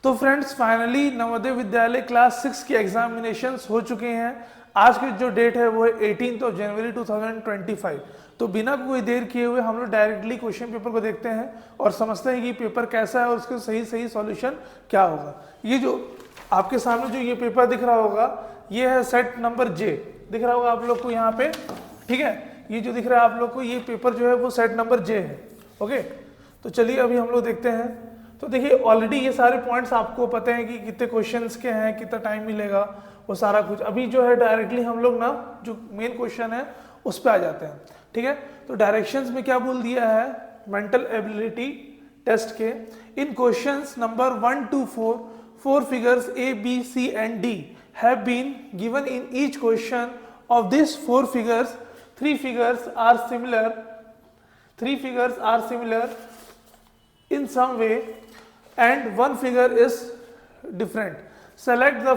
तो friends finally Navodaya Vidyalaya class 6 की examinations हो चुके हैं। आज की जो डेट है वो है 18 जनवरी 2025। तो बिना कोई देर किए हुए हम लोग डायरेक्टली क्वेश्चन पेपर को देखते हैं और समझते हैं कि पेपर कैसा है और उसके सही सही सॉल्यूशन क्या होगा। ये जो आपके सामने जो ये पेपर दिख रहा होगा ये है सेट नंबर जे, दिख रहा होगा आप लोग को यहाँ पे, ठीक है। ये जो दिख रहा है आप लोग को ये पेपर जो है वो सेट नंबर जे है। ओके, तो चलिए अभी हम लोग देखते हैं। तो देखिए ऑलरेडी ये सारे पॉइंट्स आपको पता है कि कितने क्वेश्चंस के हैं, कितना टाइम मिलेगा, वो सारा कुछ। अभी जो है डायरेक्टली हम लोग ना जो मेन क्वेश्चन है उस पर आ जाते हैं, ठीक है। तो डायरेक्शंस में क्या बोल दिया है, मेंटल एबिलिटी टेस्ट के इन questions number 1 to 4 4 figures A, B, C and D have been given in each question of these 4 figures. 3 figures are similar in some way and one figure is different. Select the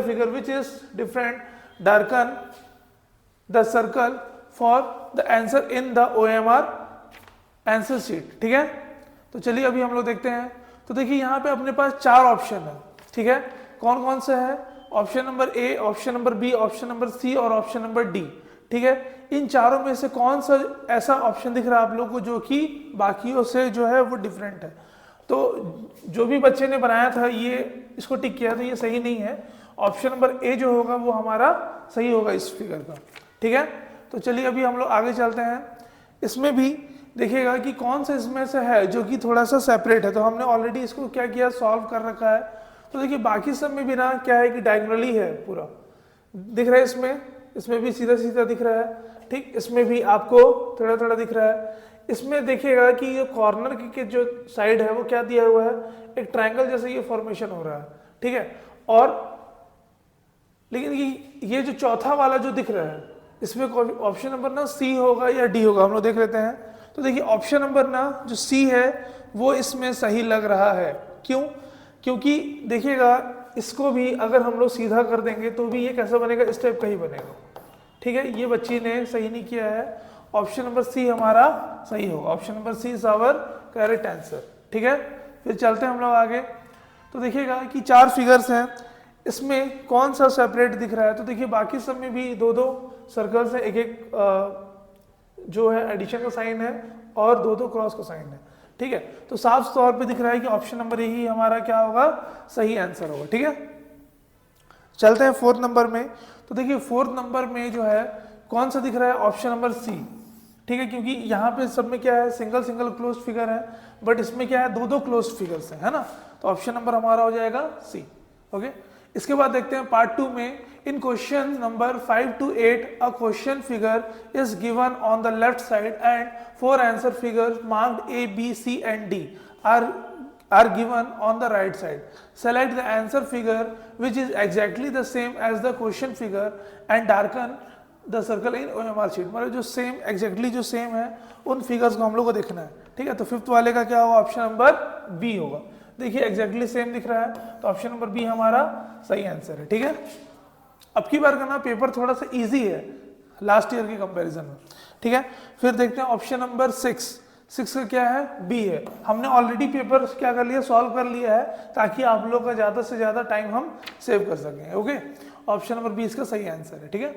figure which is different, darken the circle for the answer in the OMR answer sheet, ठीक है। तो चलिए अभी हम लोग देखते हैं। तो देखिए यहाँ पे अपने पास 4 ऑप्शन है, ठीक है। कौन कौन से है, option number A, option number B, option number C और ऑप्शन नंबर डी, ठीक है। इन चारों में से कौन सा ऐसा ऑप्शन दिख रहा है आप लोग को जो कि बाकियों से जो है वो डिफरेंट है। तो जो भी बच्चे ने बनाया था ये इसको टिक किया तो ये सही नहीं है। ऑप्शन नंबर ए जो होगा वो हमारा सही होगा इस फिगर का, ठीक है। तो चलिए अभी हम लोग आगे चलते हैं। इसमें भी देखिएगा कि कौन सा इसमें से है जो कि थोड़ा सा सेपरेट है। तो हमने ऑलरेडी इसको क्या किया, सॉल्व कर रखा है। तो देखिए बाकी सब में भी ना क्या है कि डायगोनली है, पूरा दिख रहा है। इसमें भी सीधा सीधा दिख रहा है, ठीक। इसमें भी आपको थोड़ा थोड़ा दिख रहा है। इसमें देखिएगा कि ये कॉर्नर की जो साइड है वो क्या दिया हुआ है, एक ट्रायंगल जैसे ये फॉर्मेशन हो रहा है, ठीक है। और लेकिन ये जो चौथा वाला जो दिख रहा है इसमें ऑप्शन नंबर ना सी होगा या डी होगा, हम लोग देख लेते हैं। तो देखिए ऑप्शन नंबर ना जो सी है वो इसमें सही लग रहा है। क्यों? क्योंकि देखिएगा इसको भी अगर हम लोग सीधा कर देंगे तो भी ये कैसा बनेगा, इस टाइप का ही बनेगा, ठीक है। ये बच्ची ने सही नहीं किया है। ऑप्शन नंबर सी हमारा सही होगा। Option number C is our correct answer, ठीक है। फिर चलते हैं हम लोग आगे। तो देखिएगा कि 4 फिगर्स हैं, इसमें कौन सा सेपरेट दिख रहा है। तो देखिए बाकी सब में भी 2-2 सर्कल्स है, एक जो है एडिशन का साइन है और 2-2 क्रॉस का साइन है, ठीक है। तो साफ तौर पे दिख रहा है कि ऑप्शन नंबर ही हमारा क्या होगा, सही आंसर होगा, ठीक है। चलते हैं 4th नंबर में। तो देखिए 4th नंबर में जो है कौन सा दिख रहा है, ऑप्शन नंबर सी, ठीक है। क्योंकि यहाँ पे सब में क्या है, सिंगल सिंगल क्लोज फिगर है, बट इसमें क्या है 2-2 क्लोज फिगर्स है ना। तो ऑप्शन नंबर हमारा हो जाएगा सी, ओके। इसके बाद देखते हैं पार्ट 2 में। In question number 5 to 8 a question figure is given on the left side and 4 answer figures marked A, B, C and D are given on the right side. Select the answer figure which is exactly the same as the question figure and darken the circle in OMR sheet. मतलब जो same exactly जो same है उन figures को हम लोग को देखना है, ठीक है। तो 5th वाले का क्या होगा, ऑप्शन नंबर बी होगा। देखिए एग्जैक्टली सेम दिख रहा है तो ऑप्शन नंबर बी हमारा सही आंसर है, ठीक है। अब की बार करना पेपर थोड़ा सा इजी है लास्ट ईयर के कंपैरिजन में, ठीक है। फिर देखते हैं ऑप्शन नंबर 6 का क्या है, बी है। हमने ऑलरेडी पेपर क्या कर लिया, सॉल्व कर लिया है ताकि आप लोग का ज़्यादा से ज़्यादा टाइम हम सेव कर सकें, ओके। ऑप्शन नंबर बी इसका सही आंसर है, ठीक है।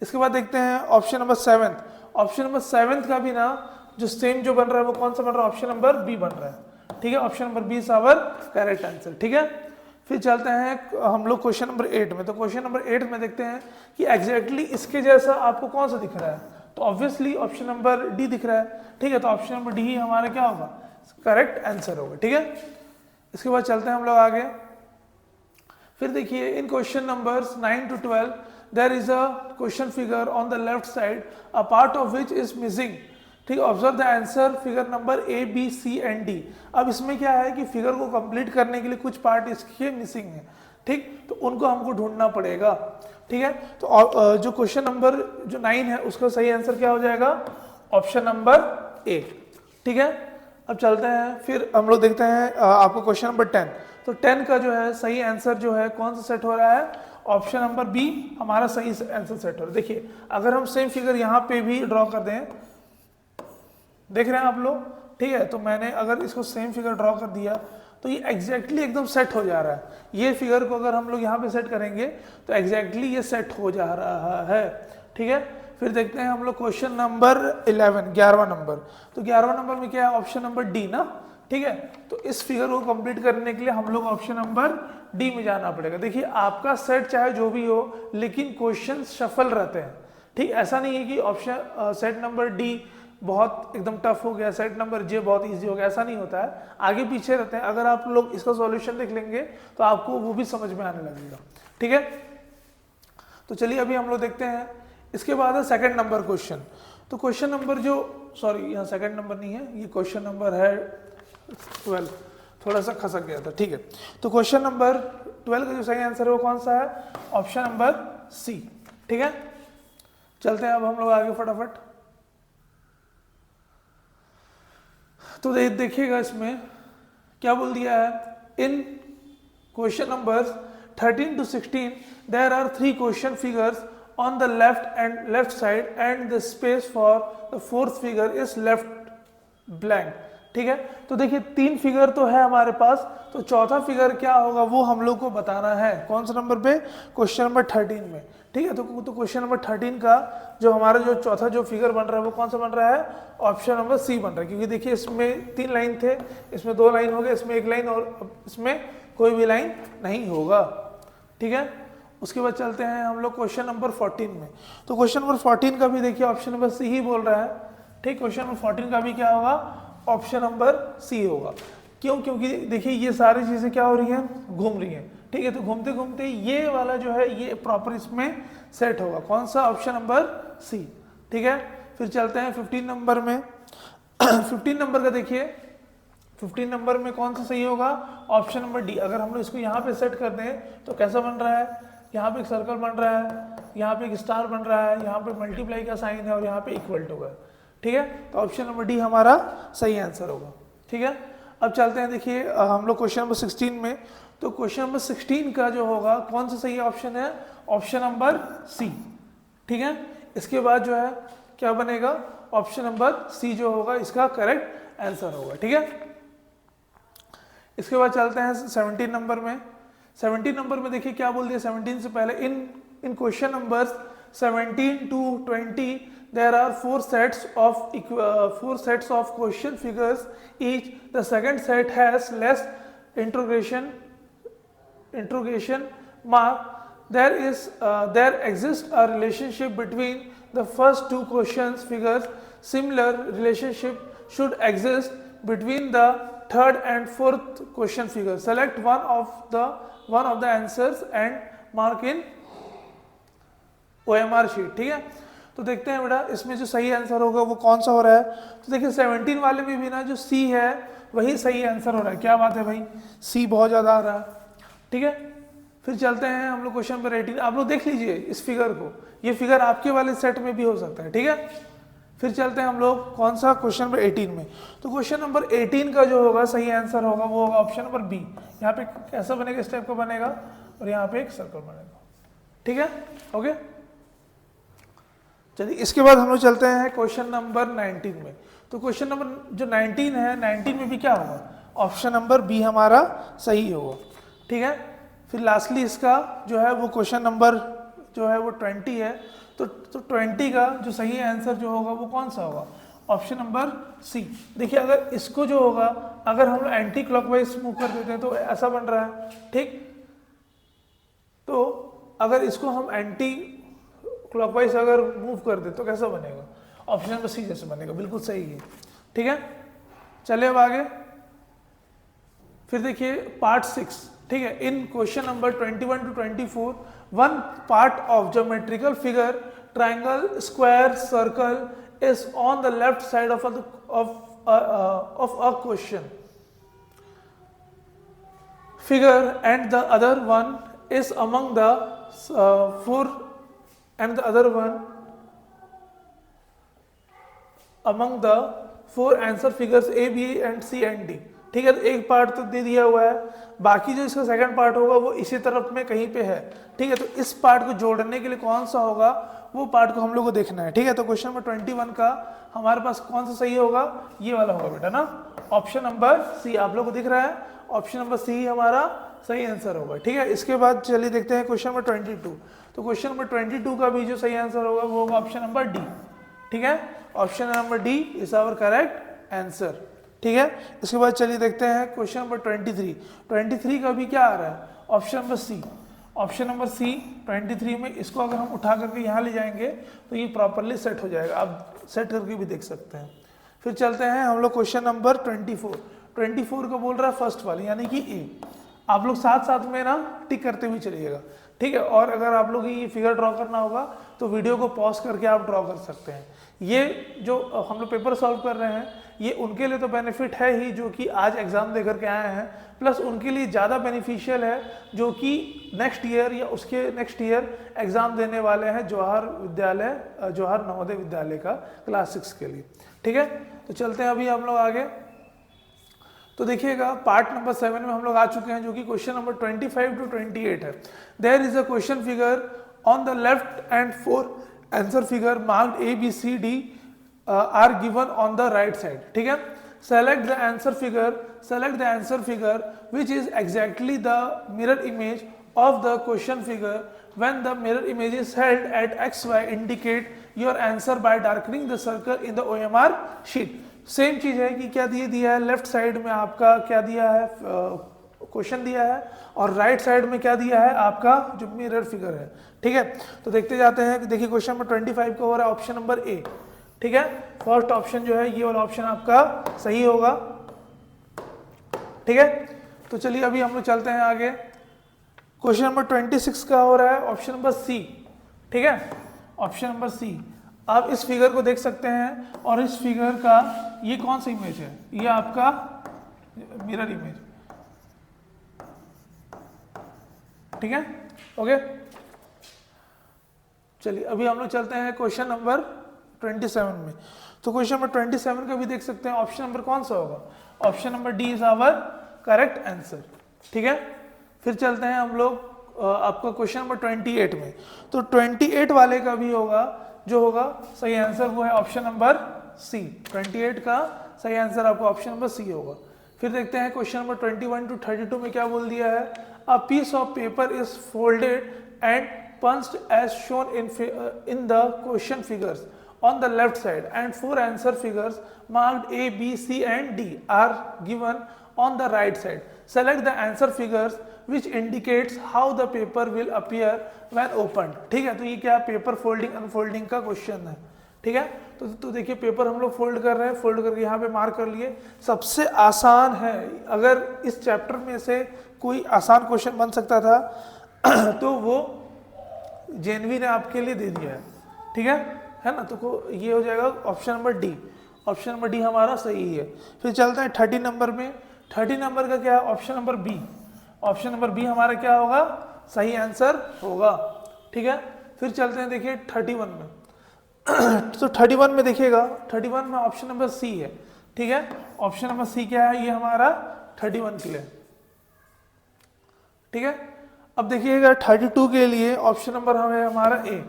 इसके बाद देखते हैं ऑप्शन नंबर 7। ऑप्शन नंबर 7 का भी ना जो सेम जो बन रहा है वो कौन सा बन रहा है, ऑप्शन नंबर बी बन रहा है, ठीक है। Option number B is our correct answer, ठीक है। फिर चलते हैं हम लोग क्वेश्चन नंबर 8 में। तो क्वेश्चन नंबर 8 में देखते हैं कि एग्जैक्टली इसके जैसा आपको कौन सा दिख रहा है। तो ऑब्वियसली ऑप्शन नंबर डी दिख रहा है, ठीक है। तो ऑप्शन नंबर डी ही हमारा क्या होगा, करेक्ट आंसर होगा, ठीक है। इसके बाद चलते हैं हम लोग आगे। फिर देखिए in question numbers 9 to 12 there is a question figure on the left side a part of which is missing, ठीक है। Observe the answer figure number A, B, C and D. अब इसमें क्या है कि फिगर को कंप्लीट करने के लिए कुछ पार्ट इसके मिसिंग है, ठीक। तो उनको हमको ढूंढना पड़ेगा, ठीक है। तो जो क्वेश्चन नंबर जो 9 है उसका सही आंसर क्या हो जाएगा, ऑप्शन नंबर ए, ठीक है। अब चलते हैं फिर हम लोग देखते हैं आपको क्वेश्चन नंबर 10। तो 10 का जो है सही आंसर जो है कौन सा सेट हो रहा है, ऑप्शन नंबर बी हमारा सही आंसर सेट हो रहा है। देखिए अगर हम सेम फिगर यहाँ पे भी ड्रॉ कर दें, देख रहे हैं आप लोग, ठीक है। तो मैंने अगर इसको सेम फिगर ड्रॉ कर दिया तो ये एग्जैक्टली एकदम सेट हो जा रहा है। ये फिगर को अगर हम लोग यहाँ पे सेट करेंगे तो एग्जैक्टली ये सेट हो जा रहा है, ठीक है। फिर देखते हैं हम लोग क्वेश्चन नंबर 11, 11वां नंबर। तो 11वां नंबर में क्या है, ऑप्शन नंबर डी ना, ठीक है। तो इस फिगर को कंप्लीट करने के लिए हम लोग ऑप्शन नंबर डी में जाना पड़ेगा। देखिए आपका सेट चाहे जो भी हो, लेकिन क्वेश्चन शफल रहते हैं, ठीक। ऐसा नहीं है कि ऑप्शन सेट नंबर डी बहुत एकदम टफ हो गया, सेट नंबर जे बहुत इजी हो गया, ऐसा नहीं होता है, आगे पीछे रहते हैं। अगर आप लोग इसका सॉल्यूशन देख लेंगे तो आपको वो भी समझ में आने लगेगा, ठीक है। तो चलिए अभी हम लोग देखते हैं। इसके बाद है सेकंड नंबर क्वेश्चन। तो क्वेश्चन नंबर जो, सॉरी यहाँ सेकंड नंबर नहीं है, ये क्वेश्चन नंबर है 12, थोड़ा सा खसक गया था, ठीक है। तो क्वेश्चन नंबर 12 का जो सही आंसर है वो कौन सा है, ऑप्शन नंबर सी, ठीक है। चलते हैं अब हम लोग आगे फटाफट। तो देखिएगा इसमें क्या बोल दिया है, in question number 13 to 16 there are 3 question figures on the left side and the space for the fourth figure is left blank, ठीक है। तो देखिए 3 फिगर तो है हमारे पास, तो चौथा फिगर क्या होगा वो हम लोग को बताना है। कौन सा नंबर पे, क्वेश्चन नंबर 13 में, ठीक है। तो क्वेश्चन नंबर 13 का जो हमारा जो चौथा जो फिगर बन रहा है वो कौन सा बन रहा है, ऑप्शन नंबर सी बन रहा है। क्योंकि देखिए इसमें 3 लाइन थे, इसमें 2 लाइन हो गए, इसमें 1 लाइन और इसमें कोई भी लाइन नहीं होगा, ठीक है। उसके बाद चलते हैं हम लोग क्वेश्चन नंबर 14 में। तो क्वेश्चन नंबर 14 का भी देखिए ऑप्शन नंबर सी ही बोल रहा है, ठीक। क्वेश्चन नंबर 14 का भी क्या होगा, ऑप्शन नंबर सी होगा। क्यों, क्योंकि देखिए ये सारी चीजें क्या हो रही हैं, घूम रही हैं, ठीक है। तो घूमते घूमते ये वाला जो है ये प्रॉपर इसमें सेट होगा, कौन सा, ऑप्शन नंबर सी, ठीक है। फिर चलते हैं 15 नंबर में। 15 नंबर का देखिए, 15 नंबर में कौन सा सही होगा, ऑप्शन नंबर डी। अगर हम लोग इसको यहाँ पे सेट कर दें तो कैसा बन रहा है, यहाँ पे एक सर्कल बन रहा है, यहाँ पे एक स्टार बन रहा है, यहाँ पे मल्टीप्लाई का साइन है और यहाँ पे इक्वल टू है, ठीक है। तो ऑप्शन नंबर डी हमारा सही आंसर होगा, ठीक है। अब चलते हैं, देखिए हम लोग क्वेश्चन नंबर 16 में। तो क्वेश्चन नंबर 16 का जो होगा कौन सा सही ऑप्शन है, ऑप्शन नंबर सी, ठीक है। इसके बाद जो है क्या बनेगा, ऑप्शन नंबर सी जो होगा इसका करेक्ट आंसर होगा, ठीक है। इसके बाद चलते हैं 17 नंबर में। 17 नंबर में देखिए क्या बोल दिया, 17 से पहले इन question numbers 17 to 20 there are 4 sets of question figures each. The second set has less interrogation mark. There exists a relationship between the first 2 questions figures. Similar relationship should exist between the third and fourth question figure. Select one of the answers and mark in OMR sheet, ठीक है। तो देखते हैं बेटा इसमें जो सही answer होगा वो कौन सा हो रहा है। तो देखिए 17 वाले में भी ना जो सी है वही सही आंसर हो रहा है। क्या बात है भाई, सी बहुत ज़्यादा आ रहा है, ठीक है। फिर चलते हैं हम लोग क्वेश्चन नंबर 18। आप लोग देख लीजिए इस फिगर को, ये फिगर आपके वाले सेट में भी हो सकता है, ठीक है। फिर चलते हैं हम लोग कौन सा, क्वेश्चन नंबर 18 में। तो क्वेश्चन नंबर 18 का जो होगा सही आंसर होगा वो होगा ऑप्शन नंबर बी। यहाँ पे कैसा बनेगा, इस टाइप का बनेगा और यहाँ पे एक सर्कल बनेगा, ठीक है, ओके। चलिए इसके बाद हम लोग चलते हैं क्वेश्चन नंबर 19 में। तो क्वेश्चन नंबर जो 19 है, 19 में भी क्या होगा, ऑप्शन नंबर बी हमारा सही होगा, ठीक है। फिर लास्टली इसका जो है वो क्वेश्चन नंबर जो है वो 20 है। तो 20 का जो सही आंसर जो होगा वो कौन सा होगा, ऑप्शन नंबर सी। देखिए अगर इसको जो होगा, अगर हम एंटी क्लॉकवाइज मूव कर देते हैं तो ऐसा बन रहा है, ठीक। तो अगर इसको हम एंटी क्लॉकवाइज अगर मूव कर दे तो कैसा बनेगा, ऑप्शन नंबर सी जैसे बनेगा, बिल्कुल सही है, ठीक है। चलिए अब आगे। फिर देखिए पार्ट 6, ठीक है। In question number 21 to 24 one part of geometrical figure triangle square circle is on the left side of a question figure and the other one is among the four and the other one among the 4 answer figures A, B and C and D, ठीक है। तो एक part तो दे दिया हुआ है, बाकी जो इसका सेकंड पार्ट होगा वो इसी तरफ में कहीं पे है, ठीक है। तो इस पार्ट को जोड़ने के लिए कौन सा होगा वो पार्ट को हम लोग को देखना है, ठीक है। तो क्वेश्चन नंबर 21 का हमारे पास कौन सा सही होगा, ये वाला होगा बेटा ना, ऑप्शन नंबर सी। आप लोग को दिख रहा है ऑप्शन नंबर सी ही हमारा सही आंसर होगा। ठीक है, इसके बाद चलिए देखते हैं क्वेश्चन नंबर 22। तो क्वेश्चन नंबर 22 का भी जो सही आंसर होगा वो होगा ऑप्शन नंबर डी। ठीक है, option number D is our correct answer. ठीक है, इसके बाद चलिए देखते हैं क्वेश्चन नंबर 23 का भी क्या आ रहा है, option number C. Option number C 23 में इसको अगर हम उठा करके यहाँ ले जाएंगे तो ये प्रॉपरली सेट हो जाएगा, आप सेट करके भी देख सकते हैं। फिर चलते हैं हम लोग क्वेश्चन नंबर 24 का बोल रहा है फर्स्ट वाले यानी कि ए। आप लोग साथ साथ में ना टिक करते हुए चलिएगा। ठीक है, और अगर आप लोग ये फिगर ड्रॉ करना होगा तो वीडियो को पॉज करके आप ड्रॉ कर सकते हैं। ये जो हम लोग पेपर सॉल्व कर रहे हैं ये उनके लिए तो बेनिफिट है ही जो कि आज एग्जाम दे करके आए हैं, प्लस उनके लिए ज़्यादा बेनिफिशियल है जो कि नेक्स्ट ईयर या उसके नेक्स्ट ईयर एग्जाम देने वाले हैं जवाहर नवोदय विद्यालय का क्लास 6 के लिए। ठीक है, तो चलते हैं अभी हम लोग आगे। तो देखिएगा पार्ट नंबर 7 में हम लोग आ चुके हैं जो कि क्वेश्चन नंबर 25 to 28 है। There is a question figure on the left and 4 answer figure marked A B C D are given on the right side। ठीक है, select the answer figure which is exactly the mirror image of the question figure। when the mirror image is held at XY indicate your answer by darkening the circle in the OMR sheet। Same चीज है कि क्या दिया है, left side में आपका क्या दिया है, क्वेश्चन दिया है, और राइट साइड में क्या दिया है आपका जो मिरर फिगर है। ठीक है, तो देखते जाते हैं। देखिए क्वेश्चन नंबर 25 का हो रहा है ऑप्शन नंबर ए। ठीक है, फर्स्ट ऑप्शन जो है ये वाला ऑप्शन आपका सही होगा। ठीक है, तो चलिए अभी हम लोग चलते हैं आगे। क्वेश्चन नंबर 26 का हो रहा है ऑप्शन नंबर सी। ठीक है, ऑप्शन नंबर सी। आप इस फिगर को देख सकते हैं और इस फिगर का ये कौन सा इमेज है, ये आपका मिरर इमेज। ठीक है, ओके, चलिए अभी हम लोग चलते हैं क्वेश्चन नंबर 27 में। तो क्वेश्चन नंबर 27 का भी देख सकते हैं ऑप्शन नंबर कौन सा होगा, option number D is our correct answer. ठीक है, फिर चलते हैं हम लोग आपका क्वेश्चन नंबर 28 में। तो 28 वाले का भी होगा जो होगा सही आंसर वो है ऑप्शन नंबर सी। 28 का सही आंसर आपको ऑप्शन नंबर सी होगा। फिर देखते हैं क्वेश्चन नंबर 21 to 32 में क्या बोल दिया है, a piece of paper is folded and punched as shown in the question figures on the left side and 4 answer figures marked A, B, C and D are given on the right side। select the answer figures which indicates how the paper will appear when opened। ठीक है, तो ये क्या paper folding unfolding का question है। ठीक है, तो देखिए पेपर हम लोग फोल्ड कर रहे हैं, फोल्ड करके यहाँ पे मार्क कर लिए। सबसे आसान है, अगर इस चैप्टर में से कोई आसान क्वेश्चन बन सकता था तो वो जेनवी ने आपके लिए दे दिया है। ठीक है ना, तो ये हो जाएगा option number D. Option number D हमारा सही है। फिर चलते हैं 30 नंबर में। 30 नंबर का क्या है, option number B. Option number B हमारा क्या होगा, सही आंसर होगा। ठीक है, फिर चलते हैं देखिए 31 में। तो 31 में देखिएगा, 31 में ऑप्शन नंबर सी है। ठीक है, ऑप्शन नंबर सी क्या है, ये हमारा 31 के लिए। ठीक है, अब देखिएगा 32 के लिए ऑप्शन नंबर है हमारा ए।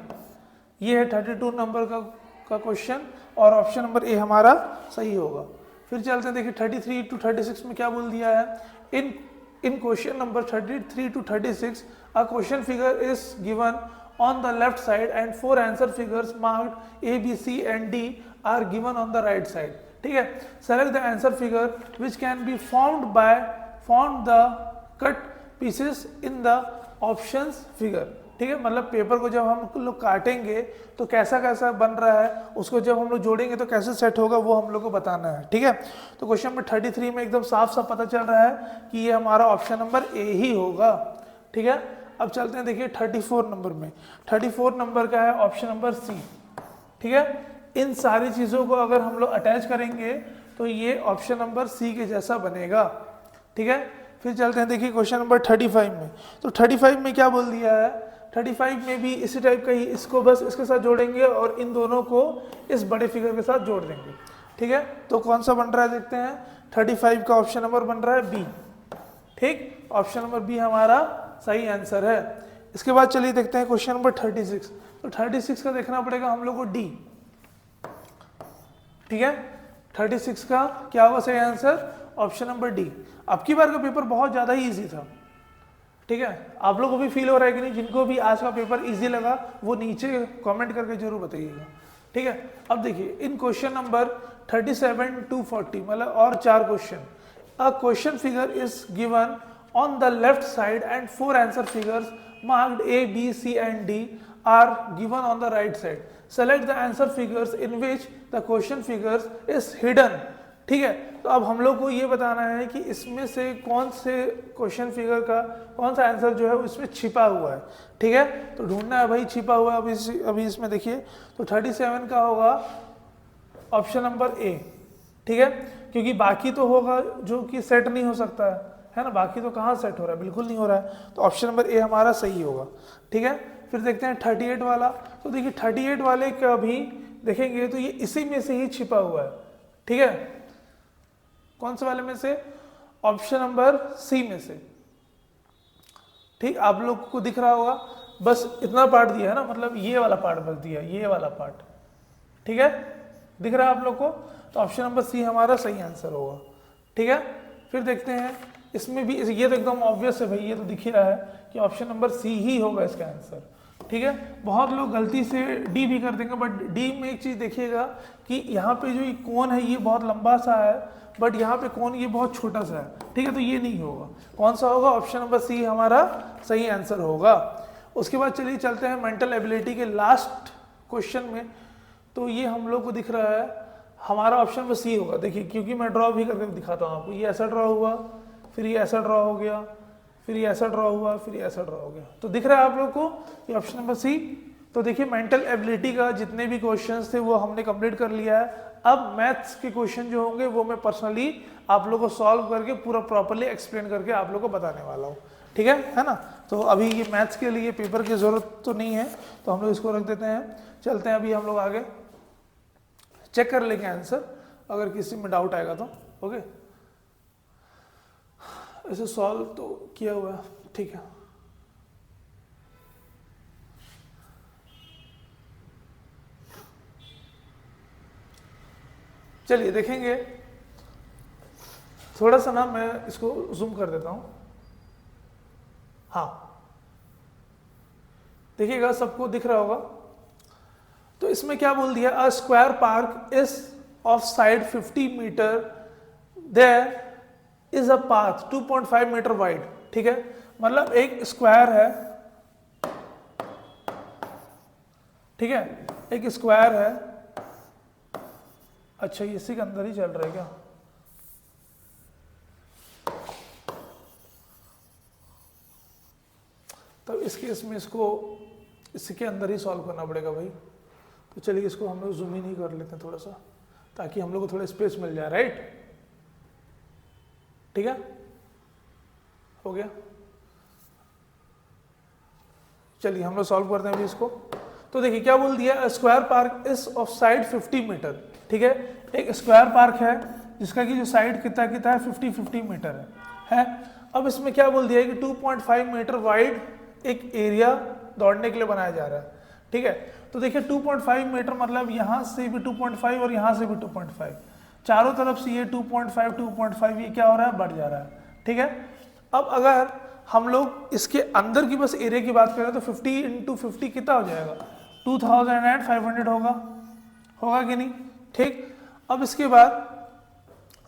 ये है 32 नंबर का क्वेश्चन और ऑप्शन नंबर ए हमारा सही होगा। फिर चलते हैं देखिए 33 to 36 में क्या बोल दिया है, in question number 33 to 36 a question figure is given on the left side and 4 answer figures marked A, B, C and D are given on the right side। ठीक है, select the answer figure which can be formed the cut pieces in the options figure। ठीक है, मतलब paper को जब हम लोग काटेंगे तो कैसा कैसा बन रहा है, उसको जब हम लोग जोड़ेंगे तो कैसे सेट होगा वो हम लोग को बताना है। ठीक है, तो क्वेश्चन नंबर 33 में एकदम साफ साफ पता चल रहा है कि ये हमारा ऑप्शन नंबर ए ही होगा। ठीक है, अब चलते हैं देखिए 34 नंबर में। 34 नंबर का है ऑप्शन नंबर सी। ठीक है, इन सारी चीज़ों को अगर हम लोग अटैच करेंगे तो ये ऑप्शन नंबर सी के जैसा बनेगा। ठीक है, फिर चलते हैं देखिए क्वेश्चन नंबर 35 में। तो 35 में क्या बोल दिया है, 35 में भी इसी टाइप का ही, इसको बस इसके साथ जोड़ेंगे और इन दोनों को इस बड़े फिगर के साथ जोड़ देंगे। ठीक है, तो कौन सा बन रहा है देखते हैं, 35 का ऑप्शन नंबर बन रहा है बी। ठीक, ऑप्शन नंबर बी हमारा सही आंसर है। इसके बाद चलिए देखते हैं क्वेश्चन नंबर 36। तो 36 का देखना पड़ेगा हम लोग को डी। ठीक है, 36 का क्या होगा सही आंसर, ऑप्शन नंबर डी। अब की बार का पेपर बहुत ज़्यादा ही ईजी था, ठीक है। आप लोगों को भी फील हो रहा है कि नहीं? जिनको भी आज का पेपर ईजी लगा वो नीचे कमेंट करके जरूर बताइएगा, ठीक है। अब देखिए इन क्वेश्चन नंबर 37 to 40 मतलब और 4 question, a question figure is given on the left side and 4 answer figures marked A, B, C and D are given on the right side. Select the answer figures in which the question figures is hidden. ठीक है, तो अब हम लोग को ये बताना है कि इसमें से कौन से क्वेश्चन फिगर का कौन सा आंसर जो है वो इसमें छिपा हुआ है, ठीक है। तो ढूंढना है भाई छिपा हुआ है। अभी इसमें देखिए तो 37 का होगा ऑप्शन नंबर ए, ठीक है, क्योंकि बाकी तो होगा जो कि सेट नहीं हो सकता है ना, बाकी तो कहाँ सेट हो रहा है, बिल्कुल नहीं हो रहा है, तो ऑप्शन नंबर ए हमारा सही होगा, ठीक है। फिर देखते हैं 38 वाला, तो देखिए 38 वाले का भी देखेंगे तो ये इसी में से ही छिपा हुआ है, ठीक है। कौन से वाले में से? ऑप्शन नंबर सी में से, ठीक। आप लोग को दिख रहा होगा, बस इतना पार्ट दिया है ना, मतलब ये वाला पार्ट बस दिया, ये वाला पार्ट, ठीक है, दिख रहा है आप लोग को, तो ऑप्शन नंबर सी हमारा सही आंसर होगा, ठीक है। फिर देखते हैं इसमें भी, ये तो एकदम ऑब्वियस है भाई, ये तो दिख ही रहा है कि ऑप्शन नंबर सी ही होगा इसका आंसर, ठीक है। बहुत लोग गलती से डी भी कर देंगे, बट डी में एक चीज़ देखिएगा कि यहाँ पे जो ये कोन है ये बहुत लंबा सा है, बट यहाँ पे कोन ये बहुत छोटा सा है, ठीक है, तो ये नहीं होगा। कौन सा होगा? ऑप्शन नंबर सी हमारा सही आंसर होगा। उसके बाद चलिए चलते हैं मेंटल एबिलिटी के लास्ट क्वेश्चन में, तो ये हम लोग को दिख रहा है हमारा ऑप्शन नंबर सी होगा। देखिए क्योंकि मैं ड्रॉ भी करके दिखाता हूँ आपको, ये ऐसा ड्रॉ हुआ, फिर ये ऐसा ड्रॉ हो गया, फिर ये ऐसा ड्रॉ हुआ, फिर ये ऐसा ड्रॉ हो गया, तो दिख रहा है आप लोग को ये ऑप्शन नंबर सी। तो देखिए मेंटल एबिलिटी का जितने भी क्वेश्चंस थे वो हमने कंप्लीट कर लिया है। अब मैथ्स के क्वेश्चन जो होंगे वो मैं पर्सनली आप लोगों को सॉल्व करके पूरा प्रॉपर्ली एक्सप्लेन करके आप लोग को बताने वाला हूँ, ठीक है ना। तो अभी ये मैथ्स के लिए पेपर की ज़रूरत तो नहीं है, तो हम लोग इसको रख देते हैं। चलते हैं अभी हम लोग आगे, चेक कर लेंगे आंसर, अगर किसी में डाउट आएगा तो। ओके, ऐसे सॉल्व तो किया हुआ है, ठीक है। चलिए देखेंगे, थोड़ा सा ना मैं इसको जूम कर देता हूं। हाँ देखिएगा, सबको दिख रहा होगा। तो इसमें क्या बोल दिया? A square park is of side 50 metre, there is a path 2.5 metre wide, ठीक है। मतलब एक स्क्वायर है, ठीक है, एक स्क्वायर है। अच्छा, ये इसी के अंदर ही चल रहा है क्या? तो इस केस में इसको इसके अंदर ही सॉल्व करना पड़ेगा भाई। तो चलिए इसको हम लोग जूम इन ही कर लेते हैं थोड़ा सा, ताकि हम लोग को थोड़ा स्पेस मिल जाए, राइट? ठीक है, हो गया। चलिए हम लोग सॉल्व करते हैं अभी इसको। तो देखिए क्या बोल दिया? Square park is of side 50 metre, ठीक है। एक स्क्वायर पार्क है जिसका कि जो साइड कितना है 50 मीटर है। अब इसमें क्या बोल दिया है कि 2.5 मीटर वाइड एक एरिया दौड़ने के लिए बनाया जा रहा है, ठीक है। तो देखिए 2.5 मीटर मतलब यहाँ से भी 2.5 और यहाँ से भी 2.5, चारों तरफ से ये 2.5 ये क्या हो रहा है? बढ़ जा रहा है, ठीक है। अब अगर हम लोग इसके अंदर की बस एरिया की बात करें तो 50 × 50 कितना हो जाएगा? 2500 होगा कि नहीं? ठीक। अब इसके बाद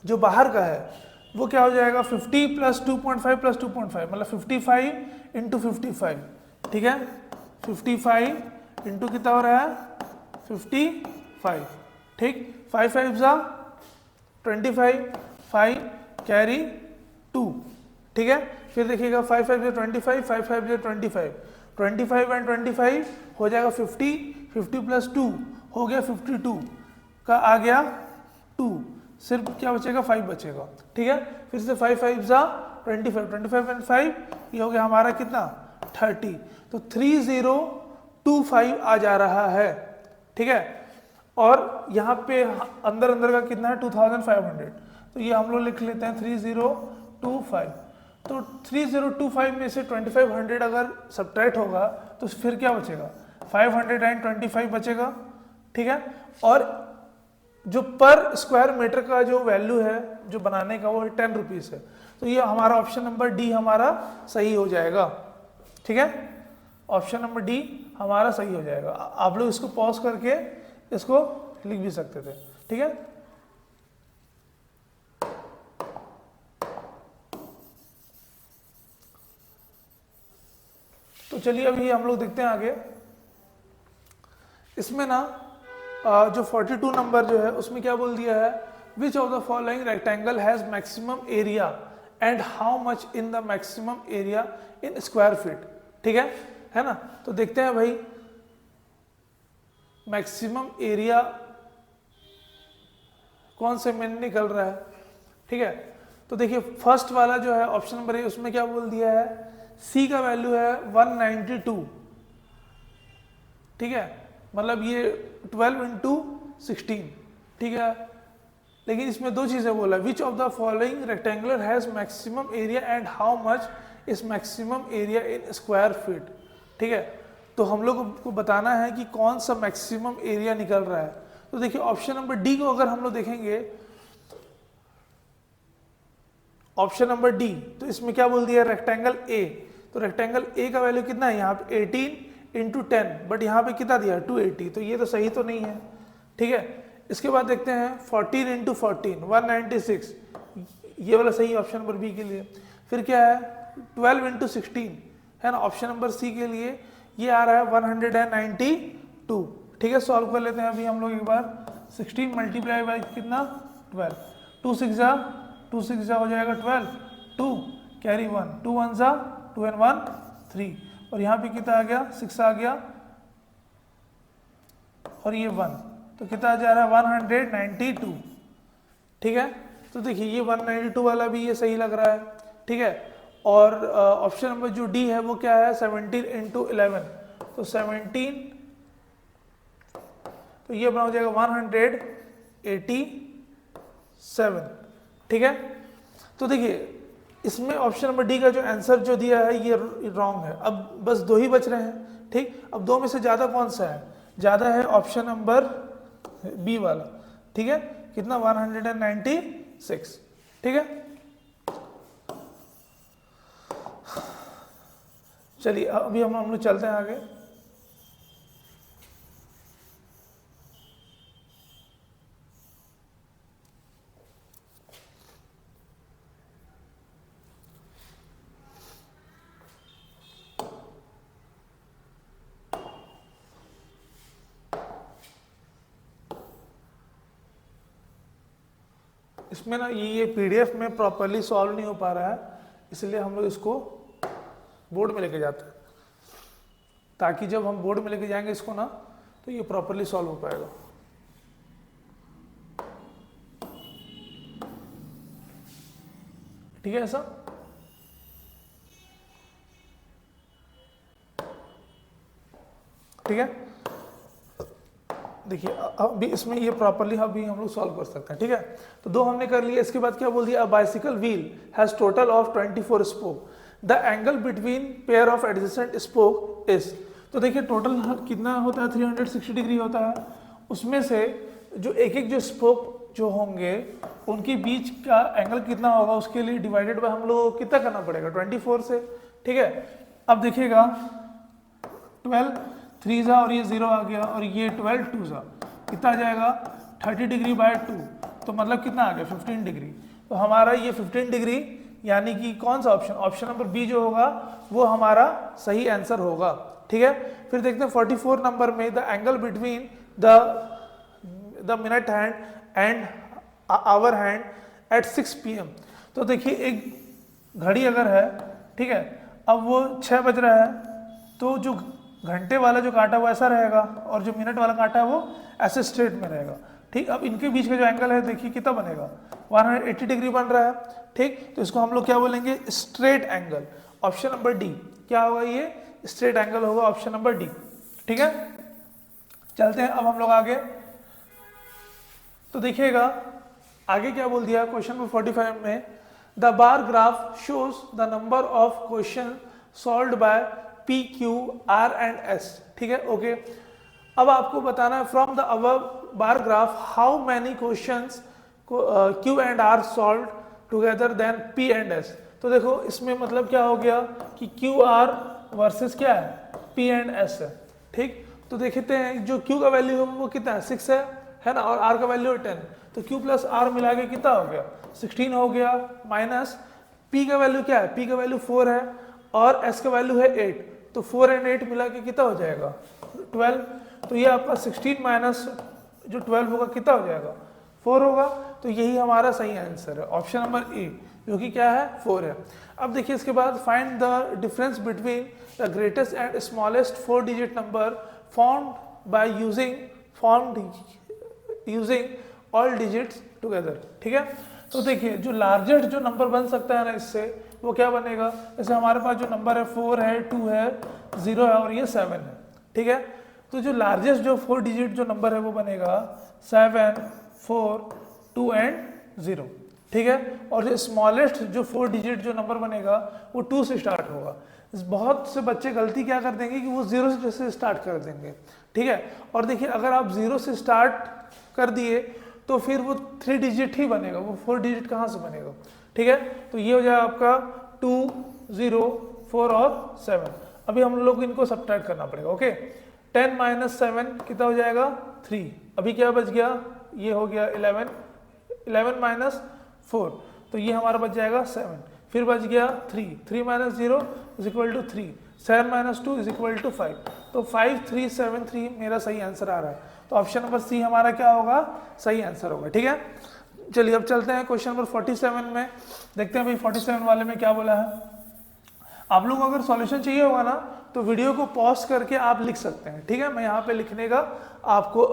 जो बाहर का है वो क्या हो जाएगा? 50 + 2.5 + 2.5 मतलब 55 × 55, ठीक है। 55 इंटू कितना हो रहा है? 55, ठीक। 5 5 जा 25, 5 कैरी 2, ठीक है। फिर देखिएगा 5 5 जो 25, 5 5 जो 25, 25 and 25 हो जाएगा 50, 50 + 2 हो गया 52 का आ गया 2, सिर्फ क्या बचेगा? 5 बचेगा, ठीक है। फिर से 5 5 जा 25, 25 and 5 ये हो गया हमारा कितना? 30। तो 3025 आ जा रहा है, ठीक है। और यहाँ पे अंदर का कितना है? 2500। तो ये हम लोग लिख लेते हैं 3025। तो 3025 में से 2500 अगर सब्ट्रैक्ट होगा तो फिर क्या बचेगा? 525 बचेगा, ठीक है। और जो पर स्क्वायर मीटर का जो वैल्यू है जो बनाने का वो 10 रुपीज़ है। तो ये हमारा ऑप्शन नंबर डी हमारा सही हो जाएगा। ठीक है, ऑप्शन नंबर डी हमारा सही हो जाएगा। आप लोग इसको पॉज करके इसको लिख भी सकते थे। ठीक है, तो चलिए अभी हम लोग देखते हैं आगे। इसमें ना जो 42 नंबर जो है उसमें क्या बोल दिया है, विच of the following rectangle has maximum area and how much in the maximum area in square feet. ठीक है ना। तो देखते हैं भाई मैक्सिमम एरिया कौन से में निकल रहा है। ठीक है, तो देखिए फर्स्ट वाला जो है ऑप्शन नंबर ए, उसमें क्या बोल दिया है, सी का वैल्यू है 192। ठीक है, मतलब ये 12 इंटू 16। ठीक है, लेकिन इसमें दो चीजें बोला, विच of the following rectangular has maximum area and how much is maximum area in square feet. ठीक है, तो हम लोग को बताना है कि कौन सा मैक्सिमम एरिया निकल रहा है। तो देखिए ऑप्शन नंबर डी को अगर हम लोग देखेंगे, ऑप्शन नंबर डी, तो इसमें क्या बोल दिया, रेक्टेंगल ए। तो रेक्टेंगल ए का वैल्यू कितना है यहाँ पे 18 इंटू 10, बट यहाँ पे कितना दिया 280, तो ये तो सही तो नहीं है। ठीक है, इसके बाद देखते हैं 14 इंटू 14 196, ये वाला सही ऑप्शन नंबर बी के लिए। फिर क्या है 12 इंटू 16 है ना, ऑप्शन नंबर सी के लिए ये आ रहा है 192। ठीक है, सॉल्व कर लेते हैं अभी हम लोग एक बार। 16 मल्टीप्लाई बाई कितना 12, 2 6 जा हो जाएगा 12, 2 कैरी 1, 2 1 जा 2 and 1 3, और यहाँ पे कितना आ गया 6 आ गया, और ये 1, तो कितना जा रहा है 192। ठीक है, तो देखिए ये 192 वाला भी ये सही लग रहा है। ठीक है, और ऑप्शन नंबर जो डी है वो क्या है 17 इंटू 11, तो 17, तो ये बना हो जाएगा 187। ठीक है, तो देखिए इसमें ऑप्शन नंबर डी का जो आंसर जो दिया है ये रॉन्ग है। अब बस दो ही बच रहे हैं। ठीक, अब दो में से ज्यादा कौन सा है, ज्यादा है ऑप्शन नंबर बी वाला। ठीक है, कितना 196। ठीक है, चलिए अभी हम लोग चलते हैं आगे। इसमें ना ये पीडीएफ में प्रॉपरली सॉल्व नहीं हो पा रहा है, इसलिए हम लोग इसको बोर्ड में लेके जाते हैं, ताकि जब हम बोर्ड में लेके जाएंगे इसको ना तो ये प्रॉपरली सॉल्व हो पाएगा। ठीक है ऐसा। ठीक है, देखिए अभी इसमें ये प्रॉपरली अभी हम लोग सॉल्व कर सकते हैं। ठीक है, तो दो हमने कर लिया। इसके बाद क्या बोल दिया, bicycle wheel has total of 24 spoke, the angle between pair of adjacent spoke is. तो देखिए टोटल कितना होता है 360 डिग्री होता है, उसमें से जो एक जो स्पोक जो होंगे उनके बीच का एंगल कितना होगा, उसके लिए डिवाइडेड बाय हम लोग कितना करना पड़ेगा 24 से। ठीक है, अब देखिएगा 12 3 जा और ये 0 आ गया, और ये 12 2 जा कितना आ जाएगा 30 डिग्री बाय 2, तो मतलब कितना आ गया 15 डिग्री। तो हमारा ये 15 डिग्री यानी कि कौन सा ऑप्शन, ऑप्शन नंबर बी जो होगा वो हमारा सही आंसर होगा। ठीक है, फिर देखते हैं 44 नंबर में, the angle between the minute hand and hour hand at 6 PM। तो देखिए एक घड़ी अगर है, ठीक है, अब वो 6 बज रहा है, तो जो घंटे वाला जो कांटा वो ऐसा रहेगा, और जो मिनट वाला कांटा है वो ऐसे स्ट्रेट में रहेगा। ठीक, अब इनके बीच का जो एंगल है देखिए कितना बनेगा 180 डिग्री बन रहा है। ठीक, तो इसको हम लोग क्या बोलेंगे, straight angle. Option number D क्या होगा, ये स्ट्रेट एंगल होगा, ऑप्शन नंबर डी। ठीक है, चलते हैं अब हम लोग आगे। तो देखिएगा आगे क्या बोल दिया क्वेश्चन नंबर 45 में, the bar graph shows the number of question solved by P, Q, R and S। ठीक है, ओके। अब आपको बताना है from the above bar graph how many questions Q and R solved together then P and S। तो देखो इसमें मतलब क्या हो गया कि QR वर्सेस क्या है, P and S है। ठीक, तो देखते हैं जो Q का वैल्यू है वो कितना है, 6 है ना, और R का वैल्यू है 10, तो Q प्लस R मिला के कितना हो गया, 16 हो गया, माइनस P का वैल्यू क्या है, P का वैल्यू 4 है और S का वैल्यू है 8, तो 4 एंड 8 मिला के कितना हो जाएगा 12। तो ये आपका 16 माइनस जो 12 होगा कितना हो जाएगा 4 होगा। तो यही हमारा सही आंसर है, ऑप्शन नंबर ए, जो कि क्या है 4 है। अब देखिए इसके बाद find the difference between the greatest and smallest 4 digit number formed by using all digits together. ठीक है, तो देखिए जो लार्जेस्ट जो नंबर बन सकता है ना इससे, वो क्या बनेगा, जैसे हमारे पास जो नंबर है 4 है, 2 है, 0 है और ये 7 है। ठीक है, तो जो लार्जेस्ट जो 4 डिजिट जो नंबर है वो बनेगा 7, 4, 2 एंड 0। ठीक है, और जो स्मॉलेस्ट जो 4 डिजिट जो नंबर बनेगा वो 2 से स्टार्ट होगा। बहुत से बच्चे गलती क्या कर देंगे कि वो 0 से स्टार्ट कर देंगे। ठीक है, और देखिए अगर आप 0 से स्टार्ट कर दिए तो फिर वो 3 डिजिट ही बनेगा, वो 4 डिजिट कहाँ से बनेगा। ठीक है, तो ये हो जाएगा आपका 2, 0, 4 और 7। अभी हम लोग इनको सब्ट्रैक्ट करना पड़ेगा। ओके, 10 माइनस 7 कितना हो जाएगा 3। अभी क्या बच गया, ये हो गया 11, 11 माइनस 4, तो ये हमारा बच जाएगा 7, फिर बच गया 3, 3 minus 0 is equal to 3, 7 minus 2 is equal to 5, तो 5, 3, 7, 3 मेरा सही आंसर आ रहा है। तो ऑप्शन नंबर सी हमारा क्या होगा, सही आंसर होगा। ठीक है, चलिए अब चलते हैं क्वेश्चन नंबर 47 में, देखते हैं भाई 47 वाले में क्या बोला है। आप लोग अगर सॉल्यूशन चाहिए होगा ना तो वीडियो को पॉज करके आप लिख सकते हैं। ठीक है, मैं यहाँ पे लिखने का आपको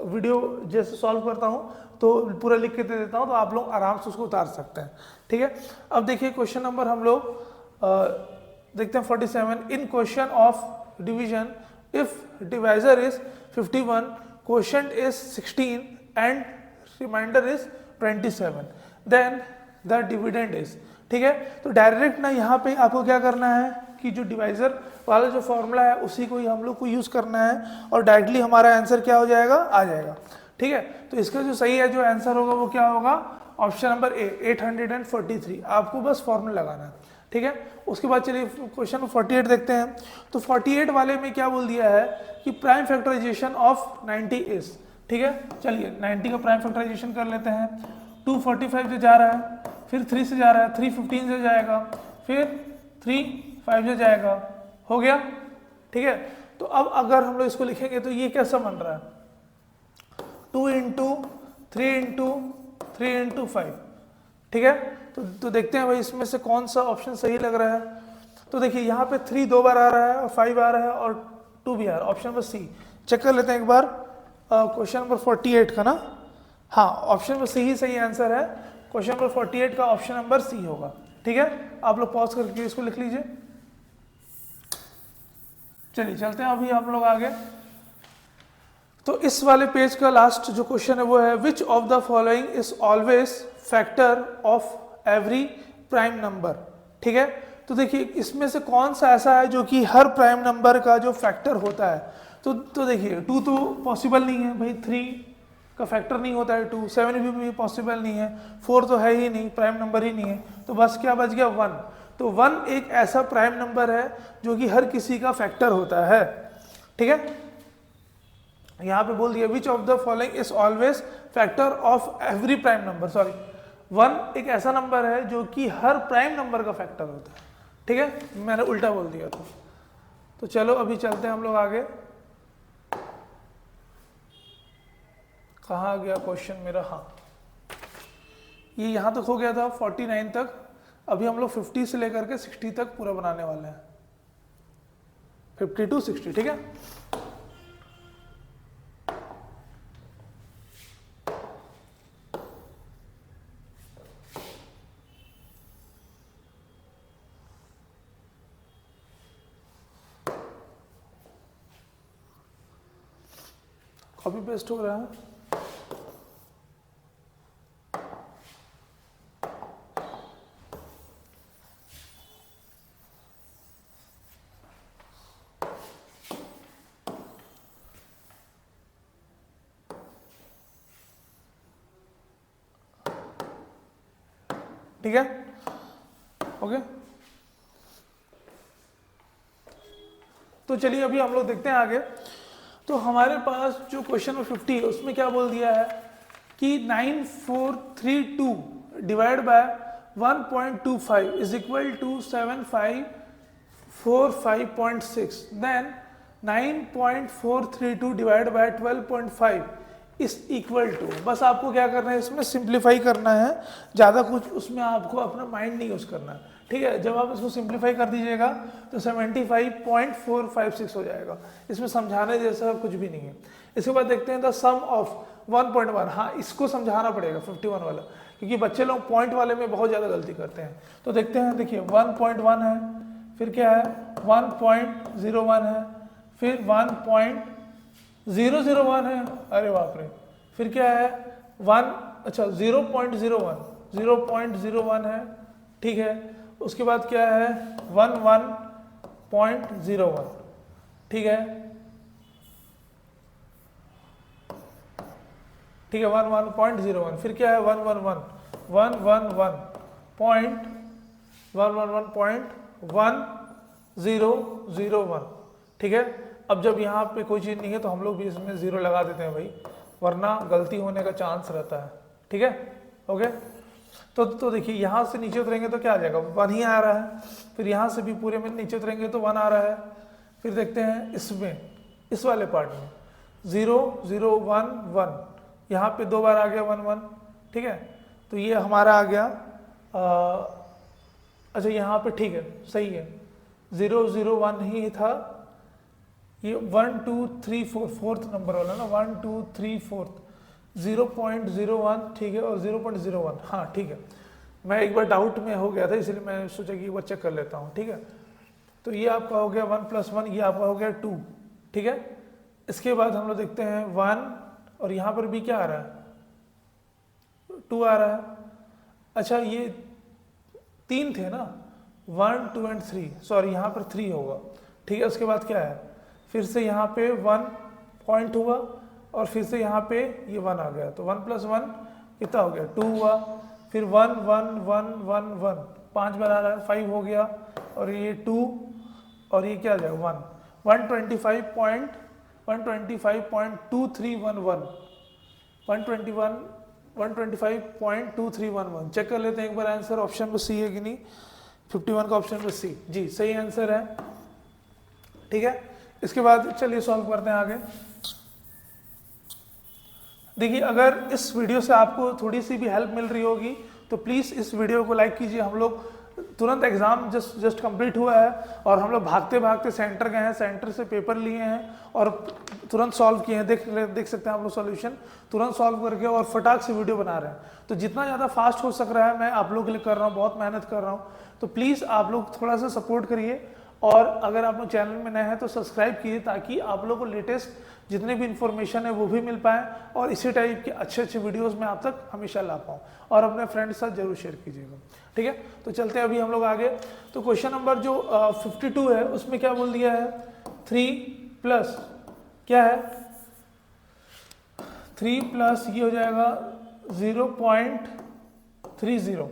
वीडियो जैसे सॉल्व करता हूँ तो पूरा लिख के दे देता हूँ, तो आप लोग आराम से उसको उतार सकते हैं। ठीक है, अब देखिए क्वेश्चन नंबर हम लोग देखते हैं 47। In question of division if divisor is 51, quotient is 16 and remainder is 27, then the dividend is. ठीक है, तो डायरेक्ट ना यहाँ पे आपको क्या करना है कि जो डिवाइजर वाला जो फॉर्मूला है उसी को ही हम लोग को यूज करना है और डायरेक्टली हमारा आंसर क्या हो जाएगा, आ जाएगा। ठीक है, तो इसका जो सही है जो आंसर होगा वो क्या होगा, ऑप्शन नंबर ए 843। आपको बस फॉर्मूला लगाना है। ठीक है, उसके बाद चलिए क्वेश्चन 48 देखते हैं। तो 48 वाले में क्या बोल दिया है कि प्राइम फैक्टराइजेशन ऑफ 90 इज। ठीक है, चलिए 90 का प्राइम फैक्टराइजेशन कर लेते हैं। 245 से जा रहा है, फिर 3 से जा रहा है, 3 15 से जाएगा, फिर 3 5 से जाएगा, हो गया। ठीक है, तो अब अगर हम लोग इसको लिखेंगे तो ये कैसा बन रहा है, 2 इंटू 3 इंटू 3 इंटू 5। ठीक है, तो देखते हैं भाई इसमें से कौन सा ऑप्शन सही लग रहा है। तो देखिए यहाँ पे 3 2 बार आ रहा है और 5 आ रहा है और 2 भी आ रहा है, ऑप्शन नंबर सी। चेक कर लेते हैं एक बार क्वेश्चन नंबर 48 का ना, हाँ ऑप्शन नंबर सी ही सही आंसर है। क्वेश्चन नंबर 48 का ऑप्शन नंबर सी होगा। ठीक है, आप लोग पॉज करके इसको लिख लीजिए। चलिए चलते हैं अभी आप लोग आगे। तो इस वाले पेज का लास्ट जो क्वेश्चन है वो है विच of the following is always factor of every prime number. ठीक है, तो देखिए इसमें से कौन सा ऐसा है जो कि हर प्राइम नंबर का जो फैक्टर होता है। तो देखिए 2 तो पॉसिबल नहीं है भाई, 3 का फैक्टर नहीं होता है 2, 7 भी पॉसिबल नहीं है, 4 तो है ही नहीं, प्राइम नंबर ही नहीं है, तो बस क्या बच गया 1। तो 1 एक ऐसा प्राइम नंबर है जो कि हर किसी का फैक्टर होता है। ठीक है, यहाँ पे बोल दिया विच of the following is always factor of every prime number. Sorry, 1 एक ऐसा नंबर है जो कि हर प्राइम नंबर का फैक्टर होता है। ठीक है, मैंने उल्टा बोल दिया था। तो चलो अभी चलते हैं हम लोग आगे। कहाँ गया क्वेश्चन मेरा, हाँ ये यहाँ तक हो गया था 49 तक। अभी हम लोग 50 से लेकर के 60 तक पूरा बनाने वाले हैं, 50 to 60। ठीक है, कॉपी पेस्ट हो रहा है। ठीक है, ओके। तो चलिए अभी हम लोग देखते हैं आगे। तो हमारे पास जो क्वेश्चन नंबर 50 है उसमें क्या बोल दिया है कि 9432 divide by 1.25 is equal to 7545.6, then 9.432 divide by 12.5 is equal to. बस आपको क्या करना है, इसमें सिंप्लीफाई करना है, ज़्यादा कुछ उसमें आपको अपना माइंड नहीं यूज़ करना है, ठीक है। जब आप इसको सिंप्लीफाई कर दीजिएगा तो 75.456 हो जाएगा। इसमें समझाने जैसा कुछ भी नहीं है। इसके बाद देखते हैं द सम ऑफ 1.1। हाँ, इसको समझाना पड़ेगा 51 वाला, क्योंकि बच्चे लोग पॉइंट वाले में बहुत ज़्यादा गलती करते हैं। तो देखते हैं, देखिए 1.1 है, फिर क्या है 1.01 है, फिर 1.001 है, अरे बाप रे, फिर क्या है 0.01 है, ठीक है। उसके बाद क्या है 11.01, ठीक है, ठीक है 11.01, फिर क्या है 111.1001, ठीक है। अब जब यहाँ पे कोई चीज़ नहीं है तो हम लोग भी इसमें ज़ीरो लगा देते हैं भाई, वरना गलती होने का चांस रहता है, ठीक है, ओके। तो देखिए यहाँ से नीचे उतरेंगे तो क्या आ जाएगा, 1 ही आ रहा है। फिर यहाँ से भी पूरे में नीचे उतरेंगे तो 1 आ रहा है। फिर देखते हैं इसमें, इस वाले पार्ट में 0 0 1 1, यहाँ पे 2 बार आ गया 1 1, ठीक है। तो ये हमारा आ गया अच्छा यहाँ पे, ठीक है, सही है, 0 0 1 ही था। ये 1 2 3 4 फोर्थ नंबर वाला ना, 1 2 3 4 0.01, ठीक है, और 0.01, हाँ ठीक है। मैं एक बार डाउट में हो गया था, इसलिए मैं सोचा कि एक बार चेक कर लेता हूँ, ठीक है। तो ये आपका हो गया 1 + 1, ये आपका हो गया 2, ठीक है। इसके बाद हम लोग देखते हैं 1, और यहाँ पर भी क्या आ रहा है 2 आ रहा है। अच्छा ये 3 थे ना, 1 2 एंड 3, सॉरी यहाँ पर 3 होगा, ठीक है। उसके बाद क्या है, फिर से यहाँ पे 1 पॉइंट हुआ, और फिर से यहाँ पे ये 1 आ गया, तो 1 + 1 कितना हो गया 2 हुआ। फिर 1 1 1 1 1 5 बार आ रहा है, 5 हो गया, और ये 2, और ये क्या आ जाएगा 1 125.2311 125.2311। चेक कर लेते हैं एक बार आंसर, ऑप्शन में सी है कि नहीं। 51 का ऑप्शन में सी, जी सही आंसर है, ठीक है। इसके बाद चलिए सॉल्व करते हैं आगे। देखिए अगर इस वीडियो से आपको थोड़ी सी भी हेल्प मिल रही होगी तो प्लीज़ इस वीडियो को लाइक कीजिए। हम लोग तुरंत एग्ज़ाम जस्ट कंप्लीट हुआ है, और हम लोग भागते भागते सेंटर गए हैं, सेंटर से पेपर लिए हैं और तुरंत सॉल्व किए हैं। देख सकते हैं आप लोग सॉल्यूशन तुरंत सॉल्व करके, और फटाक से वीडियो बना रहे हैं। तो जितना ज़्यादा फास्ट हो सक रहा है मैं आप लोगों के लिए कर रहा हूँ, बहुत मेहनत कर रहा हूँ। तो प्लीज़ आप लोग थोड़ा सा सपोर्ट करिए, और अगर आप लोग चैनल में नए हैं तो सब्सक्राइब कीजिए, ताकि आप लोगों को लेटेस्ट जितने भी इन्फॉर्मेशन है वो भी मिल पाए, और इसी टाइप के अच्छे अच्छे वीडियोस में आप तक हमेशा ला पाऊँ। और अपने फ्रेंड्स के साथ जरूर शेयर कीजिएगा, ठीक है। तो चलते हैं अभी हम लोग आगे। तो क्वेश्चन नंबर जो 52 है उसमें क्या बोल दिया है, 3 प्लस क्या है 3 प्लस ये हो जाएगा 0.30,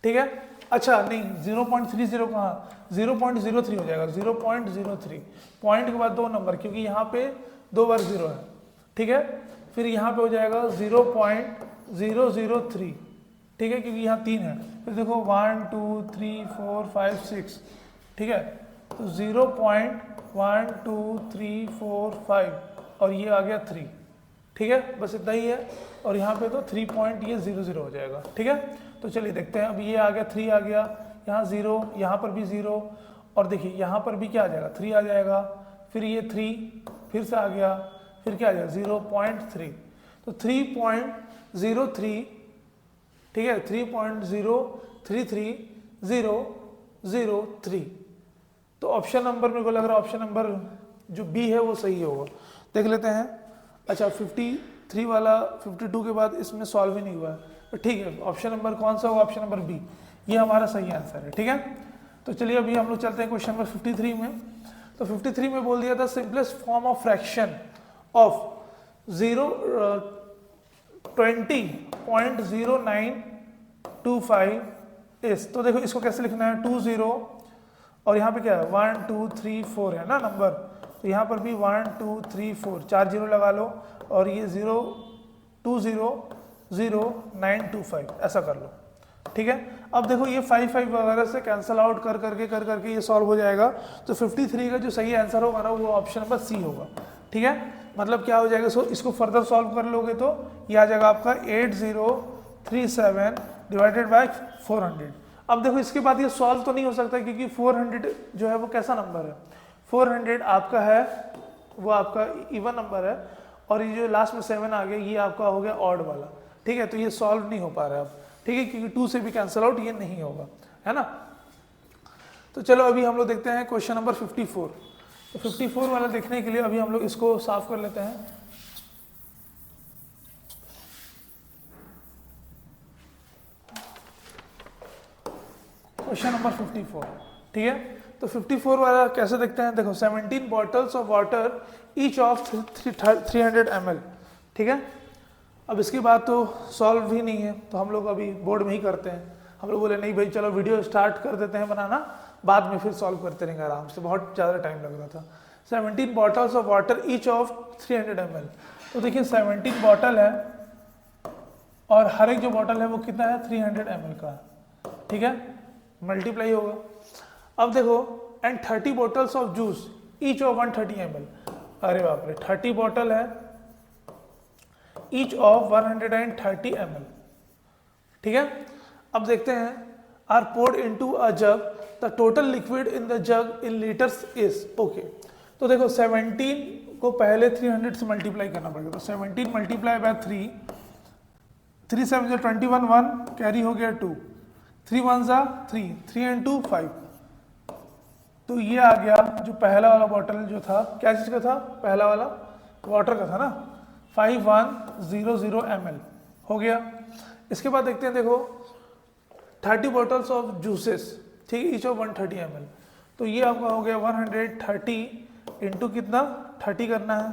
ठीक है। अच्छा नहीं 0.30 कहाँ, 0.03 हो जाएगा, 0.03, पॉइंट के बाद 2 नंबर, क्योंकि यहाँ पे 2 बार 0 है, ठीक है। फिर यहाँ पे हो जाएगा 0.003, ठीक है, क्योंकि यहाँ 3 है। फिर देखो 1 2 3 4 5 6, ठीक है। तो 0.1 2 3 4 5, और ये आ गया 3, ठीक है, बस इतना ही है। और यहाँ पे तो 3.00 हो जाएगा, ठीक है। तो चलिए देखते हैं, अब ये आ गया 3 आ गया, यहाँ 0, यहाँ पर भी 0, और देखिए यहाँ पर भी क्या आ जाएगा 3 आ जाएगा, फिर ये 3 फिर से आ गया, फिर क्या आ जाएगा 0.3, तो 3.03, ठीक है, 3.033003। तो ऑप्शन नंबर मेरे को लग रहा है ऑप्शन नंबर जो बी है वो सही होगा, देख लेते हैं। अच्छा 53 वाला 52 के बाद इसमें सॉल्व ही नहीं हुआ है, तो ठीक है, ऑप्शन नंबर कौन सा होगा, ऑप्शन नंबर बी, ये हमारा सही आंसर है, ठीक है। तो चलिए अभी हम लोग चलते हैं क्वेश्चन नंबर 53 में। तो 53 में बोल दिया था simplest form of fraction of 20.09 25 इस, तो देखो इसको कैसे लिखना है, 20 और यहाँ पे क्या है 1 2 3 4 है ना नंबर, तो यहाँ पर भी 1 2 3 4 4 जीरो लगा लो और ये 0 2 0 0 9 2 5 ऐसा कर लो, ठीक है। अब देखो ये 5 5 वगैरह से कैंसिल आउट कर करके ये सॉल्व हो जाएगा, तो 53 का जो सही आंसर होगा ना वो ऑप्शन नंबर सी होगा, ठीक है। मतलब क्या हो जाएगा, सो इसको फर्दर सॉल्व कर लोगे तो ये आ जाएगा आपका 8037 डिवाइडेड बाय 400। अब देखो इसके बाद ये सॉल्व तो नहीं हो सकता क्योंकि 400 जो है वो कैसा नंबर है, 400 आपका है वो आपका इवन नंबर है और ये जो लास्ट में 7 आ गया ये आपका हो गया ऑड वाला, ठीक है। तो ये सॉल्व नहीं हो पा रहा है अब, ठीक है, क्योंकि 2 से भी कैंसिल आउट ये नहीं होगा, है ना। तो चलो अभी हम लोग देखते हैं क्वेश्चन नंबर 54। तो 54 वाला देखने के लिए अभी हम लोग इसको साफ कर लेते हैं। क्वेश्चन नंबर 54, ठीक है। तो 54 वाला कैसे देखते हैं, देखो 17 bottles of water each of 300 ml, ठीक है। अब इसकी बात तो सॉल्व ही नहीं है तो हम लोग अभी बोर्ड में ही करते हैं। हम लोग बोले नहीं भाई चलो वीडियो स्टार्ट कर देते हैं बनाना, बाद में फिर सॉल्व करते रहेंगे आराम से, बहुत ज़्यादा टाइम लग रहा था। 17 bottles of water each of 300 ml, तो देखिए 17 बॉटल है और हर एक जो बॉटल है वो कितना है 300 ml का, ठीक है, मल्टीप्लाई होगा। अब देखो and 30 bottles of juice each of 130 ml, अरे बाप रे 30 बॉटल है ईच ऑफ 130 ml, ठीक है। अब देखते हैं are poured into a jug, the total liquid in the jug in litres is, okay. तो देखो 17 को पहले 300 से मल्टीप्लाई करना पड़ेगा, तो 17 मल्टीप्लाई बाय 3, 3 7 21, 1 कैरी हो गया 2, 3 1 3, 3 and 2 5, तो ये आ गया जो पहला वाला बॉटल जो था, क्या चीज़ का था, पहला वाला वाटर का था ना, 5100 ml हो गया। इसके बाद देखते हैं, देखो 30 बॉटल्स ऑफ जूसेस, ठीक है, ईच ऑफ 130 ml, तो ये आपका हो गया 130 इंटू कितना 30 करना है।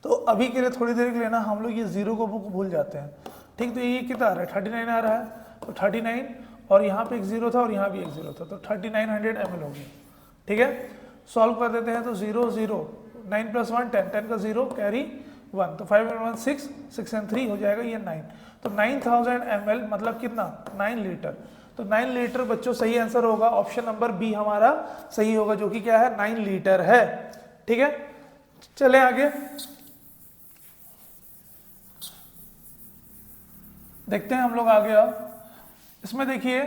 तो अभी के लिए थोड़ी देर के लिए ना हम लोग ये जीरो को भूल जाते हैं, ठीक। तो ये कितना आ रहा है 39 आ रहा है, तो 39 और यहाँ पे एक जीरो था और यहाँ भी एक जीरो था, तो 3900 ml हो गया, ठीक है। सॉल्व कर देते हैं, तो 0 0 9 + 1 10, 10 का 0 कैरी 1, तो 5 and 1 6, 6 and 3 हो जाएगा ये 9, तो 9000 ml मतलब कितना 9 लीटर, तो 9 लीटर बच्चों सही आंसर होगा, ऑप्शन नंबर बी हमारा सही होगा, जो कि क्या है 9 लीटर है, ठीक है। चले आगे देखते हैं हम लोग आगे। अब इसमें देखिए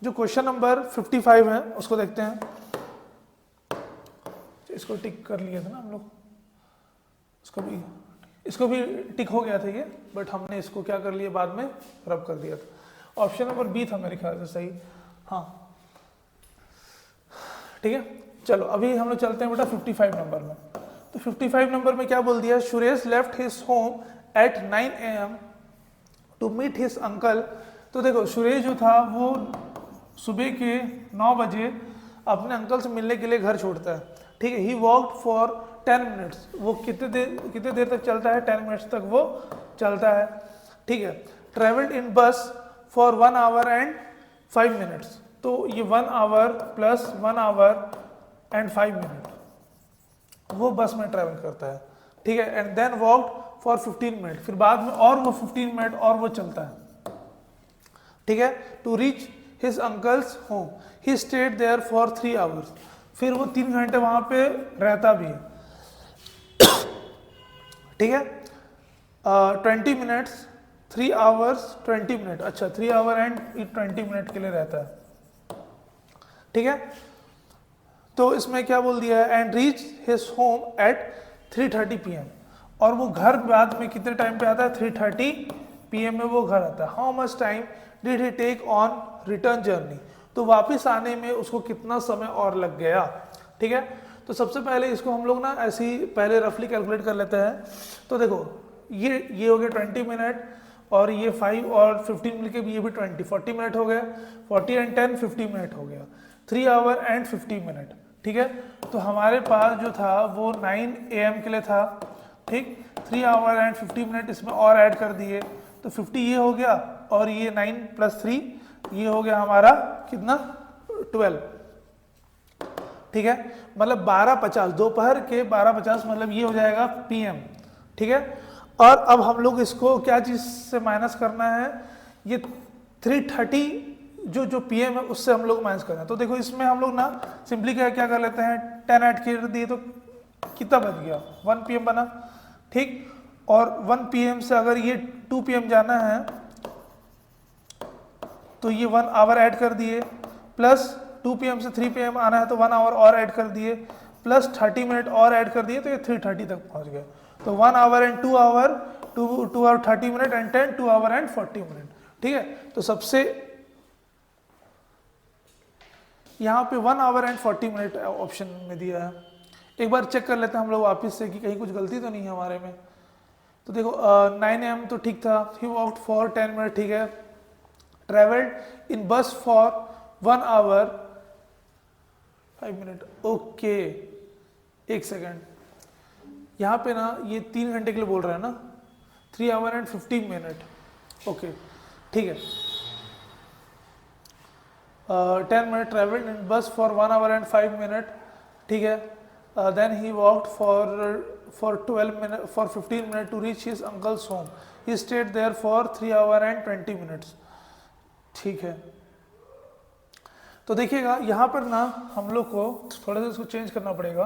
जो क्वेश्चन नंबर 55 है उसको देखते हैं। इसको टिक कर लिया था ना हम लोग, इसको भी टिक हो गया था ये, बट हमने इसको क्या कर लिया बाद में रब कर दिया था। ऑप्शन नंबर बी था मेरे ख्याल से सही, हाँ ठीक है। चलो अभी हम लोग चलते हैं बेटा 55 नंबर में। तो 55 नंबर में क्या बोल दिया, Suresh left his home at 9 AM to meet his uncle. तो देखो सुरेश जो था वो सुबह के 9 बजे अपने अंकल से मिलने के लिए घर छोड़ता है, ठीक है। ही वॉकड फॉर 10 मिनट्स, वो कितने देर तक चलता है, 10 मिनट्स तक वो चलता है, ठीक है। ट्रेवल्ड इन बस फॉर 1 hour and 5 minutes, तो ये 1 hour + 1 hour and 5 minutes वो बस में ट्रेवल करता है, ठीक है। And then walked for 15 minute, फिर बाद में और वो 15 मिनट और वो चलता है, ठीक है। To reach his uncle's home he stayed there for 3 hours, फिर वो 3 घंटे वहां पे रहता भी है, ठीक है। 20 मिनट्स 3 hours 20 मिनट, अच्छा 3 hour and 20 मिनट के लिए रहता है, ठीक है। तो इसमें क्या बोल दिया है, and reach his home eight 3:30 PM, और वो घर बाद में कितने टाइम पे आता है, 3:30 PM में वो घर आता है। How much time did he take on return journey, तो वापस आने में उसको कितना समय और लग गया, ठीक है। तो सबसे पहले इसको हम लोग ना ऐसे ही पहले रफली कैलकुलेट कर लेते हैं। तो देखो ये हो गया 20 मिनट और ये 5 और 15 मिलके भी ये भी 40 मिनट हो गया, 40 and 10 50 मिनट हो गया, 3 hour and 50 मिनट, ठीक है। तो हमारे पास जो था वो 9 AM के लिए था, ठीक। 3 hour and 50 मिनट इसमें और ऐड कर दिए, तो 50 ये हो गया और ये 9 + 3 ये हो गया हमारा कितना 12। ठीक है, मतलब 12:50 दोपहर के 12:50 मतलब ये हो जाएगा PM। ठीक है, और अब हम लोग इसको क्या चीज़ से माइनस करना है, ये 3:30 जो PM है उससे हम लोग माइनस करना है। तो देखो इसमें हम लोग ना सिंपली क्या क्या कर लेते हैं, 10 ऐड कर दिए तो कितना बच गया 1 PM बना। ठीक, और 1 PM से अगर ये 2 PM जाना है तो ये 1 आवर ऐड कर दिए, प्लस 2 PM से 3 PM आना है तो 1 आवर और ऐड कर दिए, प्लस 30 मिनट और ऐड कर दिए तो ये 3:30 तक पहुंच गए। तो 1 hour and 2 hour 2 hour 30 minute and 10 2 hour and 40 minute. ठीक है, तो सबसे यहाँ पे 1 आवर एंड 40 मिनट ऑप्शन में दिया है। एक बार चेक कर लेते हैं हम लोग वापस से कि कहीं कुछ गलती तो नहीं है हमारे में। तो देखो 9 AM तो ठीक था, ही वॉकड फॉर 10 मिनट। ठीक है, ट्रेवल्ड इन बस फॉर 1 आवर 5 मिनट। ओके, एक सेकेंड, यहाँ पे ना ये 3 घंटे के लिए बोल रहा है ना, 3 आवर एंड 15 मिनट। ओके, ठीक है, 10 मिनट ट्रेवल्ड इन बस फॉर 1 आवर एंड 5 मिनट। ठीक है, then he walked for 15 minute to reach his uncle's home. He stayed there for 3 hour and 20 minutes. ठीक है, तो देखिएगा यहाँ पर ना हम लोग को थोड़ा सा इसको चेंज करना पड़ेगा।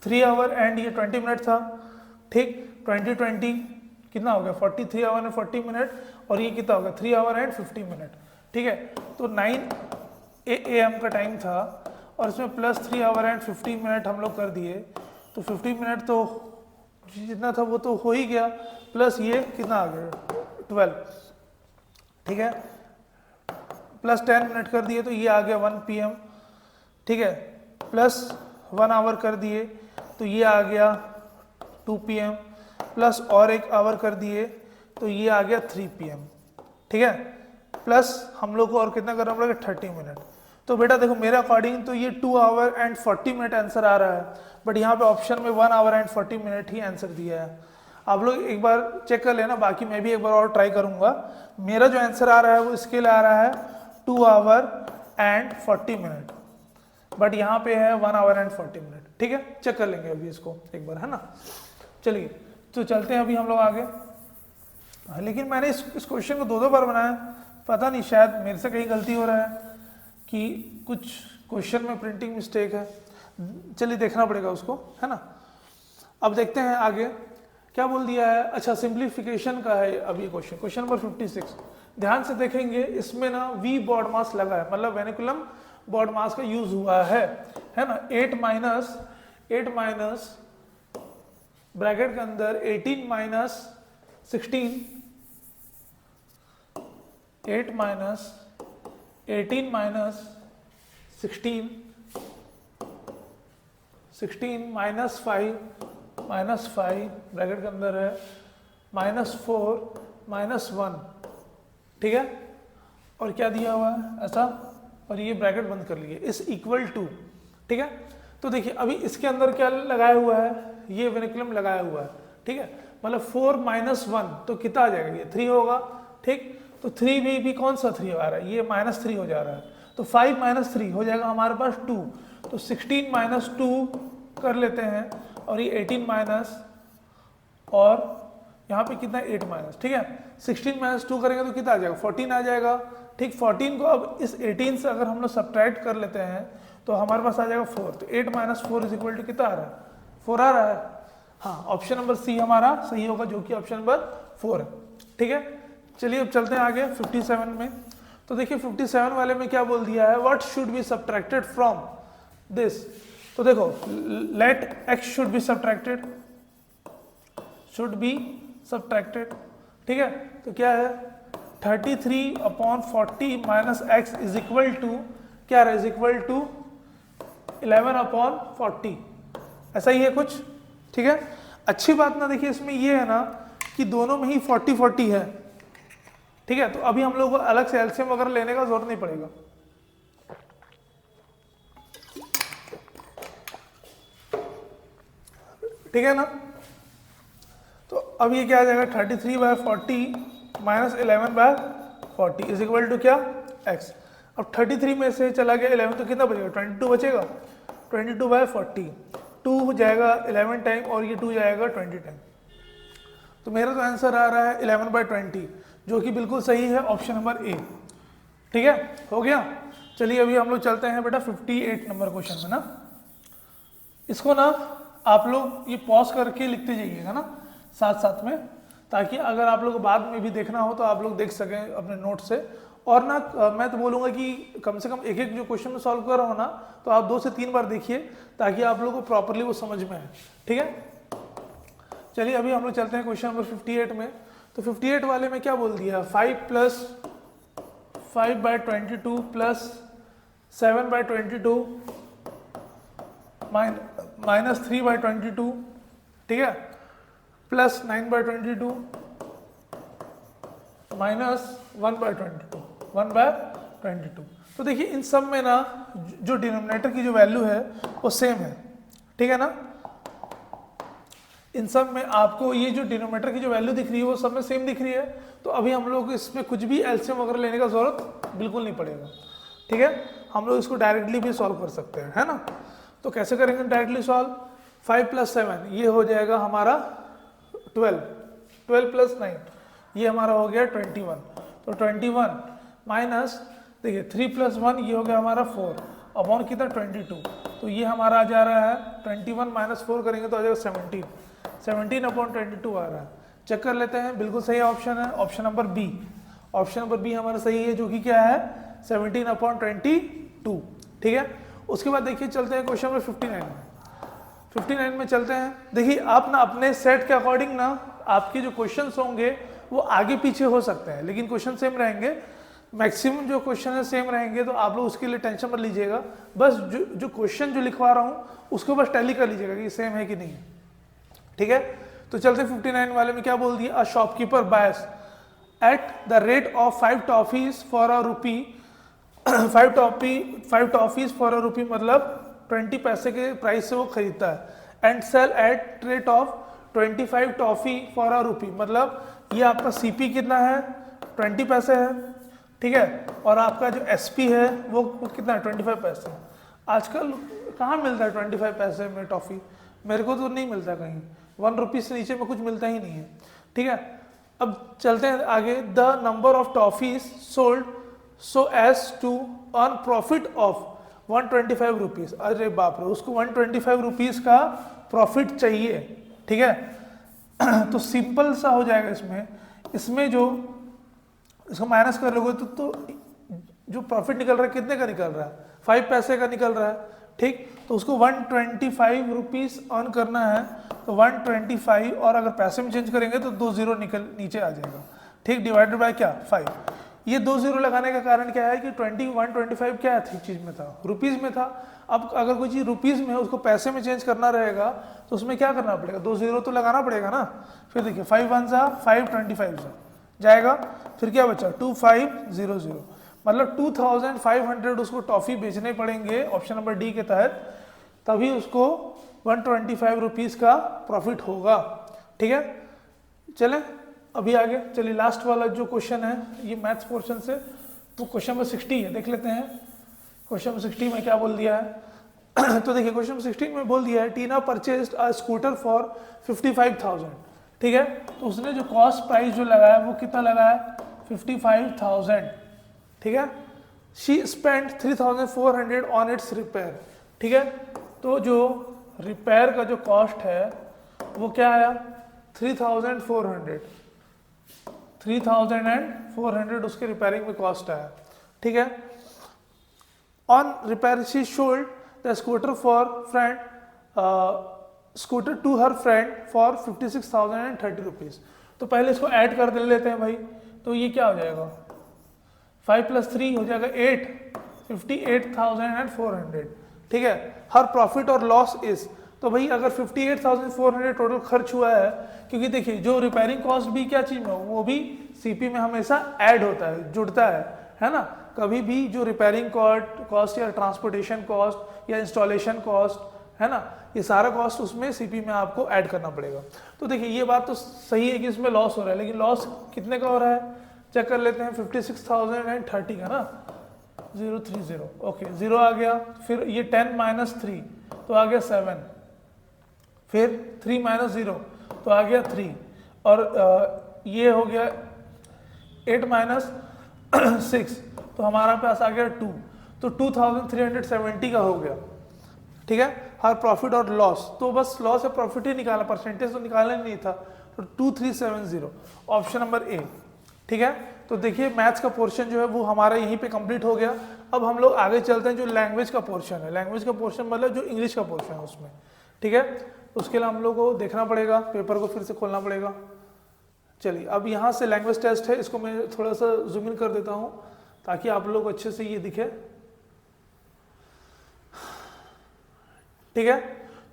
3 आवर एंड ये 20 मिनट था। ठीक, 20 कितना हो गया 43 आवर एंड 40 मिनट, और ये कितना हो गया 3 आवर एंड 50 मिनट। ठीक है, तो 9 AM का टाइम था और इसमें प्लस 3 आवर एंड 50 मिनट हम लोग कर दिए, तो 50 मिनट तो जितना था वो तो हो ही गया, प्लस ये कितना आ गया 12। ठीक है, प्लस 10 मिनट कर दिए तो ये आ गया 1 PM। ठीक है, प्लस 1 आवर कर दिए तो ये आ गया 2 PM, प्लस और 1 आवर कर दिए तो ये आ गया 3 PM। ठीक है, प्लस हम लोग को और कितना करना पड़ेगा 30 मिनट। तो बेटा देखो मेरे अकॉर्डिंग तो ये 2 आवर एंड 40 मिनट आंसर आ रहा है, बट यहाँ पे ऑप्शन में 1 hour and 40 minute he answer दिया है। आप लोग एक बार चेक कर लेना, बाकी मैं भी एक बार और ट्राई करूंगा। मेरा जो आंसर आ रहा है वो इसके लिए आ रहा है 2 आवर एंड 40 मिनट, बट यहाँ पे है 1 आवर एंड 40 मिनट। ठीक है, चेक कर लेंगे अभी इसको एक बार, है ना। चलिए तो चलते हैं अभी हम लोग आगे। लेकिन मैंने इस क्वेश्चन को 2 बार बनाया, पता नहीं शायद मेरे से कहीं गलती हो रहा है कि कुछ क्वेश्चन में प्रिंटिंग मिस्टेक है। चलिए देखना पड़ेगा उसको, है ना। अब देखते हैं आगे क्या बोल दिया है। अच्छा, सिंप्लीफिकेशन का है अब ये क्वेश्चन नंबर 56। ध्यान से देखेंगे, इसमें ना वी बॉड मास लगा है, मतलब वेनिकुलम बॉड मास का यूज हुआ है ना। 8 माइनस ब्रैकेट के अंदर 18 minus 16, 8 minus 18 minus 16, 16 minus 5 bracket के अंदर है -4 -1। ठीक है, और क्या दिया हुआ है ऐसा, और ये ब्रैकेट बंद कर लिए, इस इक्वल टू। ठीक है, तो देखिए अभी इसके अंदर क्या लगाया हुआ है, ये वेनिकुलम लगाया हुआ है। ठीक है, मतलब 4 - 1 तो कितना आ जाएगा, ये 3 होगा। ठीक, तो 3 भी कौन सा 3 आ रहा है, ये -3 हो जा रहा है, तो 5 - 3 हो जाएगा हमारे पास 2। तो 16 - 2 कर लेते हैं, और ये 18 माइनस, और यहाँ पे कितना 8 माइनस। ठीक है, 16 - 2 करेंगे तो कितना आ जाएगा 14 आ जाएगा। ठीक, 14 को अब इस 18 से अगर हम लोग सब्ट्रैक्ट कर लेते हैं तो हमारे पास आ जाएगा 4। तो 8 - 4 = कितना आ रहा है, 4 आ रहा है। हाँ, ऑप्शन नंबर सी हमारा सही होगा, जो कि ऑप्शन नंबर 4 है। ठीक है, चलिए अब चलते हैं आगे 57 में। तो देखिए 57 वाले में क्या बोल दिया है, what should be subtracted from this. तो देखो let x should be subtracted, ठीक है। तो क्या है 33/40 minus x is equal to क्या है, इज इक्वल टू 11/40, ऐसा ही है कुछ। ठीक है, अच्छी बात ना देखिए इसमें ये है ना कि दोनों में ही 40 है। ठीक है, तो अभी हम लोग को अलग से एलसीएम वगैरह लेने का जरूरत नहीं पड़ेगा। ठीक है ना, अब ये क्या आ जाएगा 33/40 माइनस 11/40 इज इक्वल टू क्या x। अब 33 में से चला गया 11 तो कितना बचेगा 22 बचेगा। 22/40 2 हो जाएगा 11 टाइम और ये 2 जाएगा 20 टाइम। तो मेरा तो आंसर आ रहा है 11/20 जो कि बिल्कुल सही है ऑप्शन नंबर ए। ठीक है हो गया। चलिए अभी हम लोग चलते हैं बेटा 58 नंबर क्वेश्चन में ना। इसको ना आप लोग ये पॉज करके लिखते जाइएगा ना साथ साथ में, ताकि अगर आप लोग को बाद में भी देखना हो तो आप लोग देख सकें अपने नोट से। और ना मैं तो बोलूँगा कि कम से कम एक एक जो क्वेश्चन में सॉल्व कर रहा हो ना तो आप 2 से 3 बार देखिए ताकि आप लोग को प्रॉपरली वो समझ में आए। ठीक है चलिए अभी हम लोग चलते हैं क्वेश्चन नंबर 58 में। तो 58 वाले में क्या बोल दिया 5 + 5/22 प्लस 7/22 माइनस 3/22 ठीक है प्लस 9/22 माइनस 1/22। तो देखिए इन सब में ना जो डिनोमिनेटर की जो वैल्यू है वो सेम है। ठीक है ना, इन सब में आपको ये जो डिनोमिनेटर की जो वैल्यू दिख रही है वो सब में सेम दिख रही है। तो अभी हम लोग इसमें कुछ भी एलसीएम वगैरह लेने का जरूरत बिल्कुल नहीं पड़ेगा। ठीक है हम लोग इसको डायरेक्टली भी सॉल्व कर सकते हैं है ना। तो कैसे करेंगे डायरेक्टली सॉल्व 5 + 7 ये हो जाएगा हमारा 12 + 9 ये हमारा हो गया 21। तो 21 माइनस देखिए 3 + 1 ये हो गया हमारा 4 अपॉन कितना 22। तो ये हमारा आ जा रहा है 21 - 4 करेंगे तो आ जाएगा 17/22 आ रहा है। चेक कर लेते हैं बिल्कुल सही ऑप्शन है option number B. Option number B हमारा सही है जो कि क्या है 17/22। ठीक है उसके बाद देखिए चलते हैं क्वेश्चन नंबर 59 में चलते हैं। देखिए आप ना अपने सेट के अकॉर्डिंग ना आपके जो क्वेश्चंस होंगे वो आगे पीछे हो सकते हैं लेकिन क्वेश्चन सेम रहेंगे। मैक्सिमम जो क्वेश्चन है सेम रहेंगे तो आप लोग उसके लिए टेंशन मत लीजिएगा। बस जो क्वेश्चन जो लिखवा रहा हूँ उसको बस टैली कर लीजिएगा कि सेम है कि नहीं। ठीक है तो चलते 59 वाले में क्या बोल दिया a shopkeeper buys at the rate of 5 toffees for a rupee 5 toffees for a rupee मतलब 20 पैसे के प्राइस से वो खरीदता है। And sell at rate of 25 toffee for a rupee मतलब ये आपका सीपी कितना है 20 पैसे है। ठीक है और आपका जो एसपी है वो कितना है 25 पैसे। आजकल कहाँ मिलता है 25 पैसे में टॉफी, मेरे को तो नहीं मिलता कहीं। 1 रुपये से नीचे में कुछ मिलता ही नहीं है। ठीक है अब चलते हैं आगे। The number of toffees sold so as to earn profit of 125 rupees. अरे बाप रे उसको 125 रुपीज का प्रॉफिट चाहिए। ठीक है तो सिंपल सा हो जाएगा इसमें जो इसको माइनस कर लोगे तो जो प्रॉफिट निकल रहा है कितने का निकल रहा है 5 पैसे का निकल रहा है। ठीक तो उसको 125 रुपीज अर्न करना है तो 125 और अगर पैसे में चेंज करेंगे तो 2 जीरो निकल नीचे आ जाएगा। ठीक डिवाइडेड बाय क्या 5। ये 2 जीरो लगाने का कारण क्या है कि 125 क्या थी चीज में था रुपीज में था। अब अगर कोई चीज रुपीज में है उसको पैसे में चेंज करना रहेगा तो उसमें क्या करना पड़ेगा 2 जीरो तो लगाना पड़ेगा ना। फिर देखिए 5 1 सा 5 25 सा जाएगा फिर क्या बचा 2500 मतलब 2500 उसको टॉफी बेचने पड़ेंगे ऑप्शन नंबर डी के तहत तभी उसको 125 रुपीज का प्रॉफिट होगा। ठीक है चलें अभी आगे चलिए लास्ट वाला जो क्वेश्चन है ये मैथ्स पोर्शन से तो क्वेश्चन नंबर 60 है देख लेते हैं। क्वेश्चन नंबर 60 में क्या बोल दिया है तो देखिए क्वेश्चन नंबर 16 में बोल दिया है टीना परचेज्ड अ स्कूटर फॉर 55,000। ठीक है तो उसने जो कॉस्ट प्राइस जो लगाया वो कितना लगाया 55,000। ठीक है she spend 3,400 on it's repair. ठीक है तो जो रिपेयर का जो कॉस्ट है वो क्या आया 3,400 उसके रिपेयरिंग में कॉस्ट आया। ठीक है on repair she sold the scooter for friend scooter to her friend for 56,030 rupees. तो पहले इसको ऐड कर दे लेते हैं भाई तो ये क्या हो जाएगा 5 + 3 हो जाएगा 8 58,400। ठीक है हर प्रॉफिट और लॉस इज तो भाई अगर 58,400 टोटल खर्च हुआ है क्योंकि देखिए जो रिपेयरिंग कॉस्ट भी क्या चीज में वो भी सीपी में हमेशा ऐड होता है जुड़ता है ना। कभी भी जो रिपेयरिंग कॉस्ट या ट्रांसपोर्टेशन कॉस्ट या इंस्टॉलेशन कॉस्ट है ना, ये सारा कॉस्ट उसमें सीपी में आपको ऐड करना पड़ेगा। तो देखिए ये बात तो सही है कि इसमें लॉस हो रहा है, लेकिन लॉस कितने का हो रहा है, चेक कर लेते हैं। 56,030 का ना, 030, ओके 0 आ गया, फिर ये 10 माइनस 3 तो आ गया 7, फिर 3 माइनस 0 तो आ गया 3, और ये हो गया 8 माइनस 6 तो हमारा पास आ गया 2, तो 2370 का हो गया। ठीक है, हर प्रॉफिट और लॉस, तो बस लॉस या प्रॉफिट ही निकाला, परसेंटेज तो निकालना नहीं था। तो 2370 ऑप्शन नंबर ए। ठीक है, तो देखिए मैथ्स का पोर्शन जो है वो हमारा यहीं पे कंप्लीट हो गया। अब हम लोग आगे चलते हैं जो लैंग्वेज का पोर्शन है। लैंग्वेज का पोर्शन मतलब जो इंग्लिश का पोर्शन है उसमें। ठीक है, उसके लिए हम लोग को देखना पड़ेगा, पेपर को फिर से खोलना पड़ेगा। चलिए अब यहाँ से लैंग्वेज टेस्ट है, इसको मैं थोड़ा सा जूम इन कर देता हूँ ताकि आप लोग अच्छे से ये दिखे। ठीक है,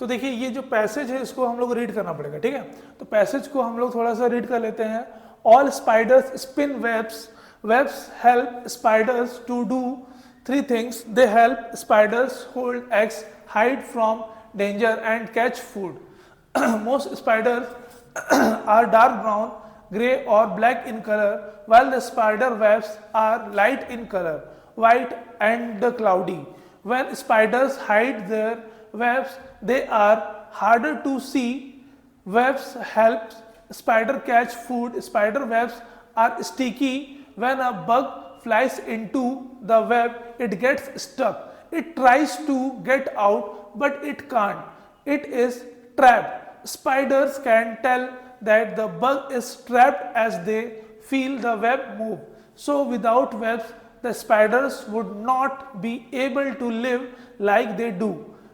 तो देखिए ये जो पैसेज है इसको हम लोग रीड करना पड़ेगा। ठीक है, तो पैसेज को हम लोग थोड़ा सा रीड कर लेते हैं। All spiders spin webs, webs help spiders to do 3 things. They help spiders hold eggs, hide from danger and catch food. Most spiders are dark brown, gray or black in color, while the spider webs are light in color, white and cloudy. When spiders hide their webs, they are harder to see. Webs help spider catch food. Spider webs are sticky. When a bug flies into the web, it gets stuck. It tries to get out, but it can't. It is trapped. Spiders can tell that the bug is trapped as they feel the web move. So without webs, the spiders would not be able to live like they do.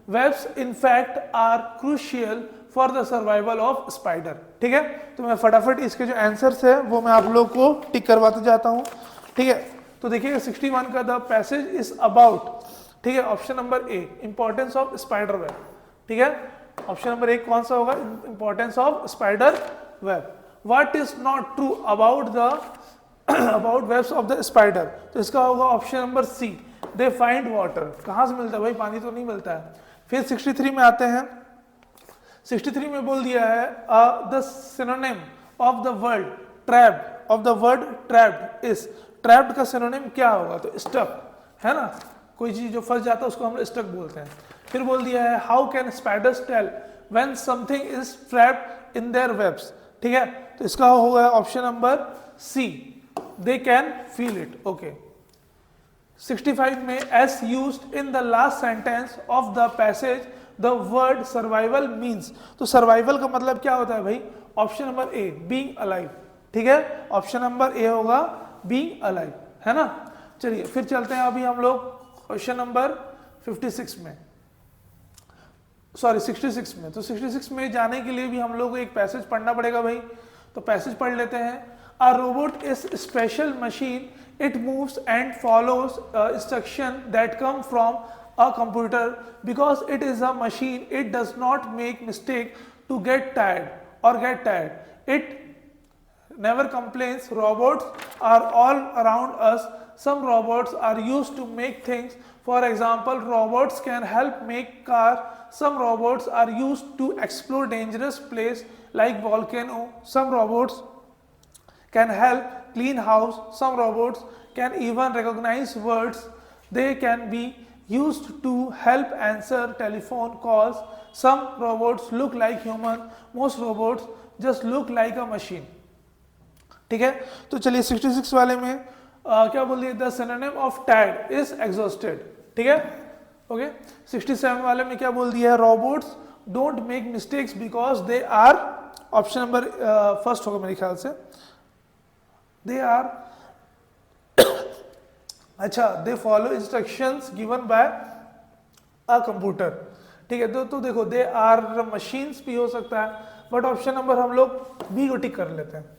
Webs in fact are crucial for the survival of spider. ठीक है, तो मैं फटाफट इसके जो answers है वो मैं आप लोग को टिक करवाते जाता हूँ। ठीक है, तो देखिए 61 का द पैसेज इज अबाउट, ठीक है, option number A, importance of spider web. ठीक है, ऑप्शन नंबर ए कौन सा होगा, importance of spider web. What is not true about the about webs of the spider, तो इसका होगा option number C, they find water. कहाँ से मिलता है भाई, पानी तो नहीं मिलता है। फिर 63 में आते हैं। 63 में बोल दिया है the synonym of the word trapped, of the word trapped is, trapped का सिनोनिम क्या होगा, तो स्टक, है ना, कोई चीज जो फंस जाता है उसको हम स्टक बोलते हैं। फिर बोल दिया है how can spiders tell when something is trapped in their webs. ठीक है, तो इसका होगा option number C, they can feel it. Okay, 65 में as used in the last sentence of the passage the word survival means, तो survival का मतलब क्या होता है भाई, option number A, being alive. ठीक है, ऑप्शन नंबर ए होगा बीइंग अलाइव, है ना। चलिए फिर चलते हैं अभी हम लोग क्वेश्चन नंबर 56 में, सॉरी 66 में। तो 66 में जाने के लिए भी हम लोग को एक पैसेज पढ़ना पड़ेगा भाई, तो पैसेज पढ़ लेते हैं। A robot is special machine, it moves and follows instruction that come from a computer. Because it is a machine, it does not make mistake to get tired or get tired. It never complains. Robots are all around us. Some robots are used to make things. For example, robots can help make car. Some robots are used to explore dangerous place like volcano. Some robots can help clean house. Some robots can even recognize words. They can be used to help answer telephone calls. Some robots look like human. Most robots just look like a machine. ठीक है, तो चलिए 66 वाले में क्या बोल दिया, the synonym of tired is exhausted. ठीक है, ओके। 67 वाले में क्या बोल दिया है, robots don't make mistakes because they are, option number first होगा मेरे ख्याल से, दे आर, अच्छा, they follow instructions given by a computer. ठीक है, तो देखो दे आर मशीन्स भी हो सकता है, बट ऑप्शन नंबर हम लोग बी को टिक कर लेते हैं।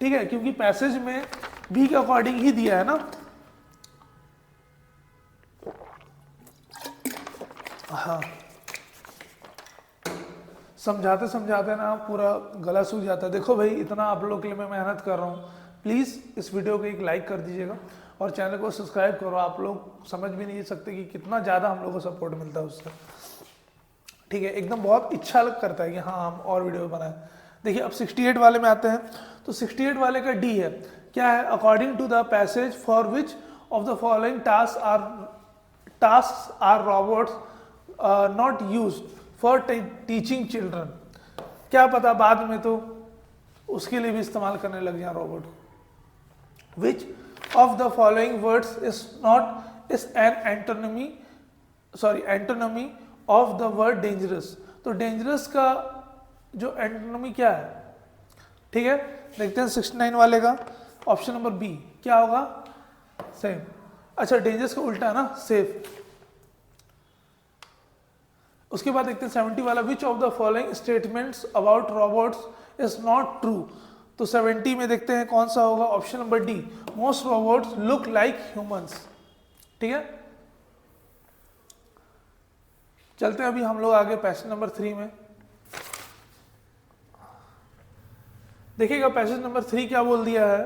ठीक है, क्योंकि पैसेज में बी के अकॉर्डिंग ही दिया है ना। हाँ, समझाते समझाते ना पूरा गला सूख जाता है। देखो भाई, इतना आप लोग के लिए मैं मेहनत कर रहा हूँ, प्लीज़ इस वीडियो को एक लाइक कर दीजिएगा और चैनल को सब्सक्राइब करो। आप लोग समझ भी नहीं सकते कि कितना ज़्यादा हम लोग को सपोर्ट मिलता है उससे, ठीक है। एकदम बहुत इच्छा करता है कि हाँ हम और वीडियो बनाएं। देखिए अब 68 वाले में आते हैं, तो 68 वाले का डी है, क्या है, according to the passage for which of the following task are robots not use for teaching children. क्या पता बाद में तो उसके लिए भी इस्तेमाल करने लग जाए रोबोट को। Which of the following words is an antonym of the word dangerous. तो डेंजरस का जो एंटोनमी क्या है, ठीक है, देखते हैं 69 वाले का। ऑप्शन नंबर बी क्या होगा, सेम। अच्छा डेंजरस का उल्टा है ना, सेफ। उसके बाद देखते हैं 70 वाला, विच of the following statements about robots is not true. तो 70 में देखते हैं कौन सा होगा, option number D, most robots look like humans, ठीक है। चलते हैं अभी हम लोग आगे पैसेज नंबर 3 में। देखिएगा पैसेज नंबर 3 क्या बोल दिया है,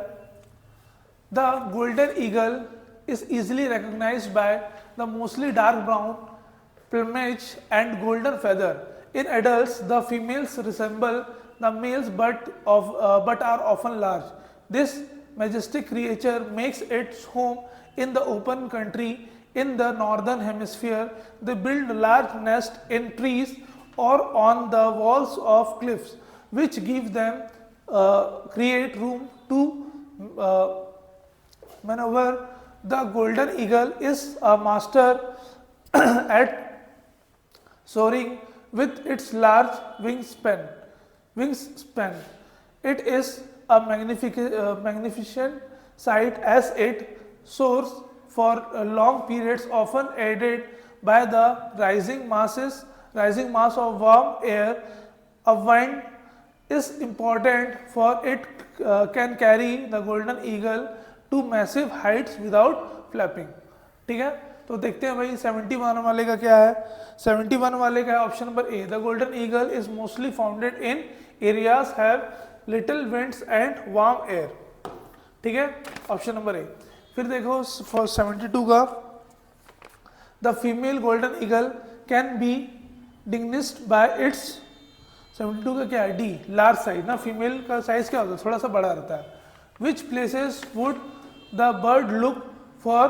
the golden eagle is easily recognized by the mostly dark brown plumage and golden feather. In adults, the females resemble the males but are often large. This majestic creature makes its home in the open country in the northern hemisphere. They build large nests in trees or on the walls of cliffs, which give them create room to maneuver. The golden eagle is a master at soaring with its large wingspan. It is a magnificent sight as it soars for long periods, often aided by the rising mass of warm air. A wind is important for it can carry the golden eagle to massive heights without flapping, ठीक है। तो देखते हैं भाई 71 वाले का क्या है। 71 वाले का है option number A, the golden eagle is mostly founded in areas have little winds and warm air, ठीक है, ऑप्शन नंबर ए। फिर देखो फॉर 72 का, the female golden eagle can be distinguished by its, 72 का क्या है, डी, लार्ज साइज ना, female का साइज क्या होता है, थोड़ा सा बड़ा रहता है। Which places would the bird look for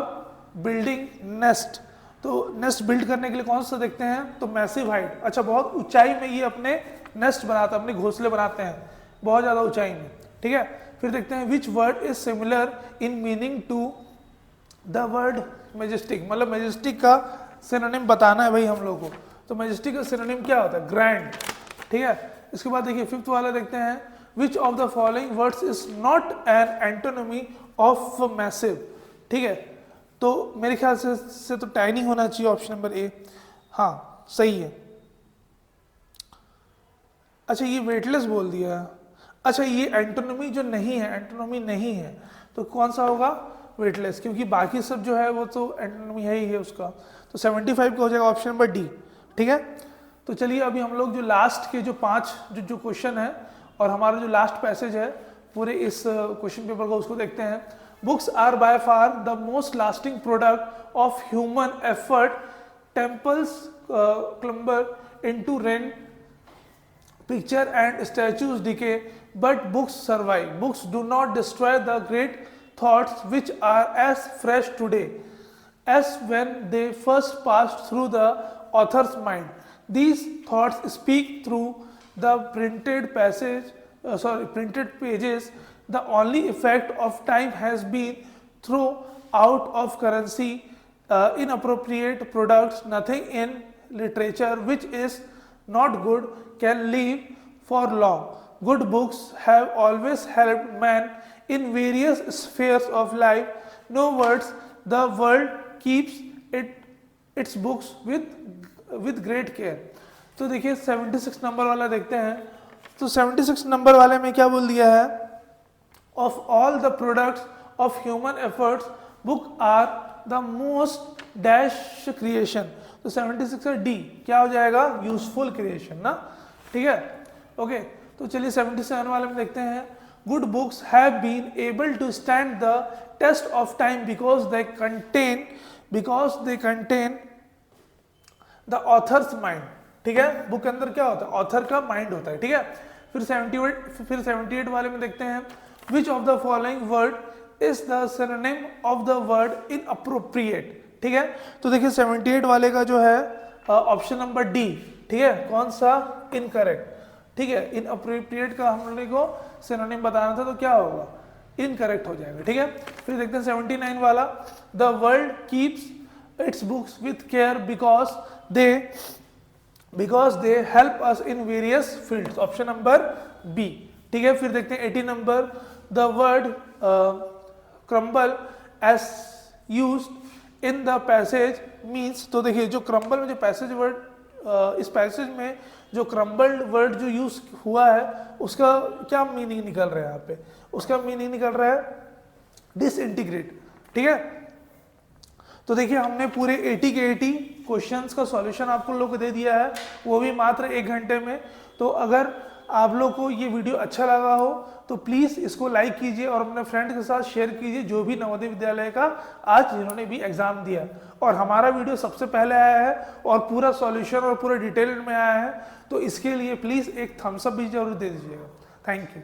building nest. तो नेस्ट बिल्ड करने के लिए कौन सा देखते हैं, तो मैसिव हाइट। अच्छा बहुत ऊंचाई में ये अपने नेस्ट बनाते हैं, अपने घोंसले बनाते हैं बहुत ज़्यादा ऊंचाई में, ठीक है। फिर देखते हैं which word is similar in meaning to the word majestic. मतलब मेजेस्टिक का सिनोनिम बताना है भाई हम लोग को। तो मेजेस्टिक का सिनोनिम क्या होता है, ग्रैंड, ठीक है। इसके बाद देखिए 5th वाला देखते हैं, which of the following words is not an antonym of massive, ठीक है। तो मेरे ख्याल से तो टाइनी होना चाहिए, ऑप्शन नंबर ए, हाँ सही है। अच्छा ये वेटलेस बोल दिया, अच्छा ये एंटोनमी जो नहीं है, एंटोनमी नहीं है, तो कौन सा होगा, वेटलेस, क्योंकि बाकी सब जो है वो तो एंटोनमी है ही है उसका। तो 75 का हो जाएगा ऑप्शन नंबर डी, ठीक है। तो चलिए अभी हम लोग जो लास्ट के जो 5 जो क्वेश्चन है और हमारा जो लास्ट पैसेज है पूरे इस क्वेश्चन पेपर को, उसको देखते हैं। Books are by far the most lasting product of human effort, temples crumble into ruin, picture and statues decay, but books survive. Books do not destroy the great thoughts which are as fresh today as when they first passed through the author's mind. These thoughts speak through the printed pages. The only effect of time has been throw out of currency, inappropriate products. Nothing in literature which is not good can live for long. Good books have always helped man in various spheres of life. No words, the world keeps its books with great care. तो देखिए 76 number वाला देखते हैं। तो 76 number वाले में क्या बोल दिया है, of all the products of human efforts book are the most dash creation. तो 76 का डी क्या हो जाएगा, यूजफुल क्रिएशन ना, ठीक है, ओके। तो चलिए 77 वाले में देखते हैं, good books have been able to stand the test of time because they contain the author's mind। ठीक है, बुक के अंदर क्या होता है, ऑथर का माइंड होता है। ठीक है, फिर 78 वाले में देखते हैं, which of the following word is the synonym of the word inappropriate. ठीक है, तो देखिए 78 वाले का जो है ऑप्शन नंबर डी, ठीक है, कौन सा, इनकरेक्ट। ठीक है, इनअप्रोप्रिएट का हम लोगों को सिनोनिम बताना था, तो क्या होगा, इनकरेक्ट हो जाएगा। ठीक है, फिर देखते हैं 79 वाला, the world keeps its books with care because they help us in various fields, option number B. ठीक है, फिर देखते हैं 80 number, the word crumble as used in the passage means. तो देखिए जो क्रम्बल में जो पैसेज वर्ड, इस पैसेज में जो क्रम्बल्ड वर्ड जो यूज हुआ है उसका क्या मीनिंग निकल रहा है, यहाँ पे उसका मीनिंग निकल रहा है डिसइंटीग्रेट। ठीक है, तो देखिए हमने पूरे 80 के 80 क्वेश्चंस का सॉल्यूशन आपको लोग को दे दिया है, वो भी मात्र 1 घंटे में। तो अगर आप लोग को ये वीडियो अच्छा लगा हो तो प्लीज़ इसको लाइक कीजिए और अपने फ्रेंड के साथ शेयर कीजिए, जो भी नवोदय विद्यालय का आज जिन्होंने भी एग्जाम दिया। और हमारा वीडियो सबसे पहले आया है और पूरा सॉल्यूशन और पूरा डिटेल में आया है, तो इसके लिए प्लीज़ एक थम्स अप भी जरूर दे दीजिएगा। Thank you.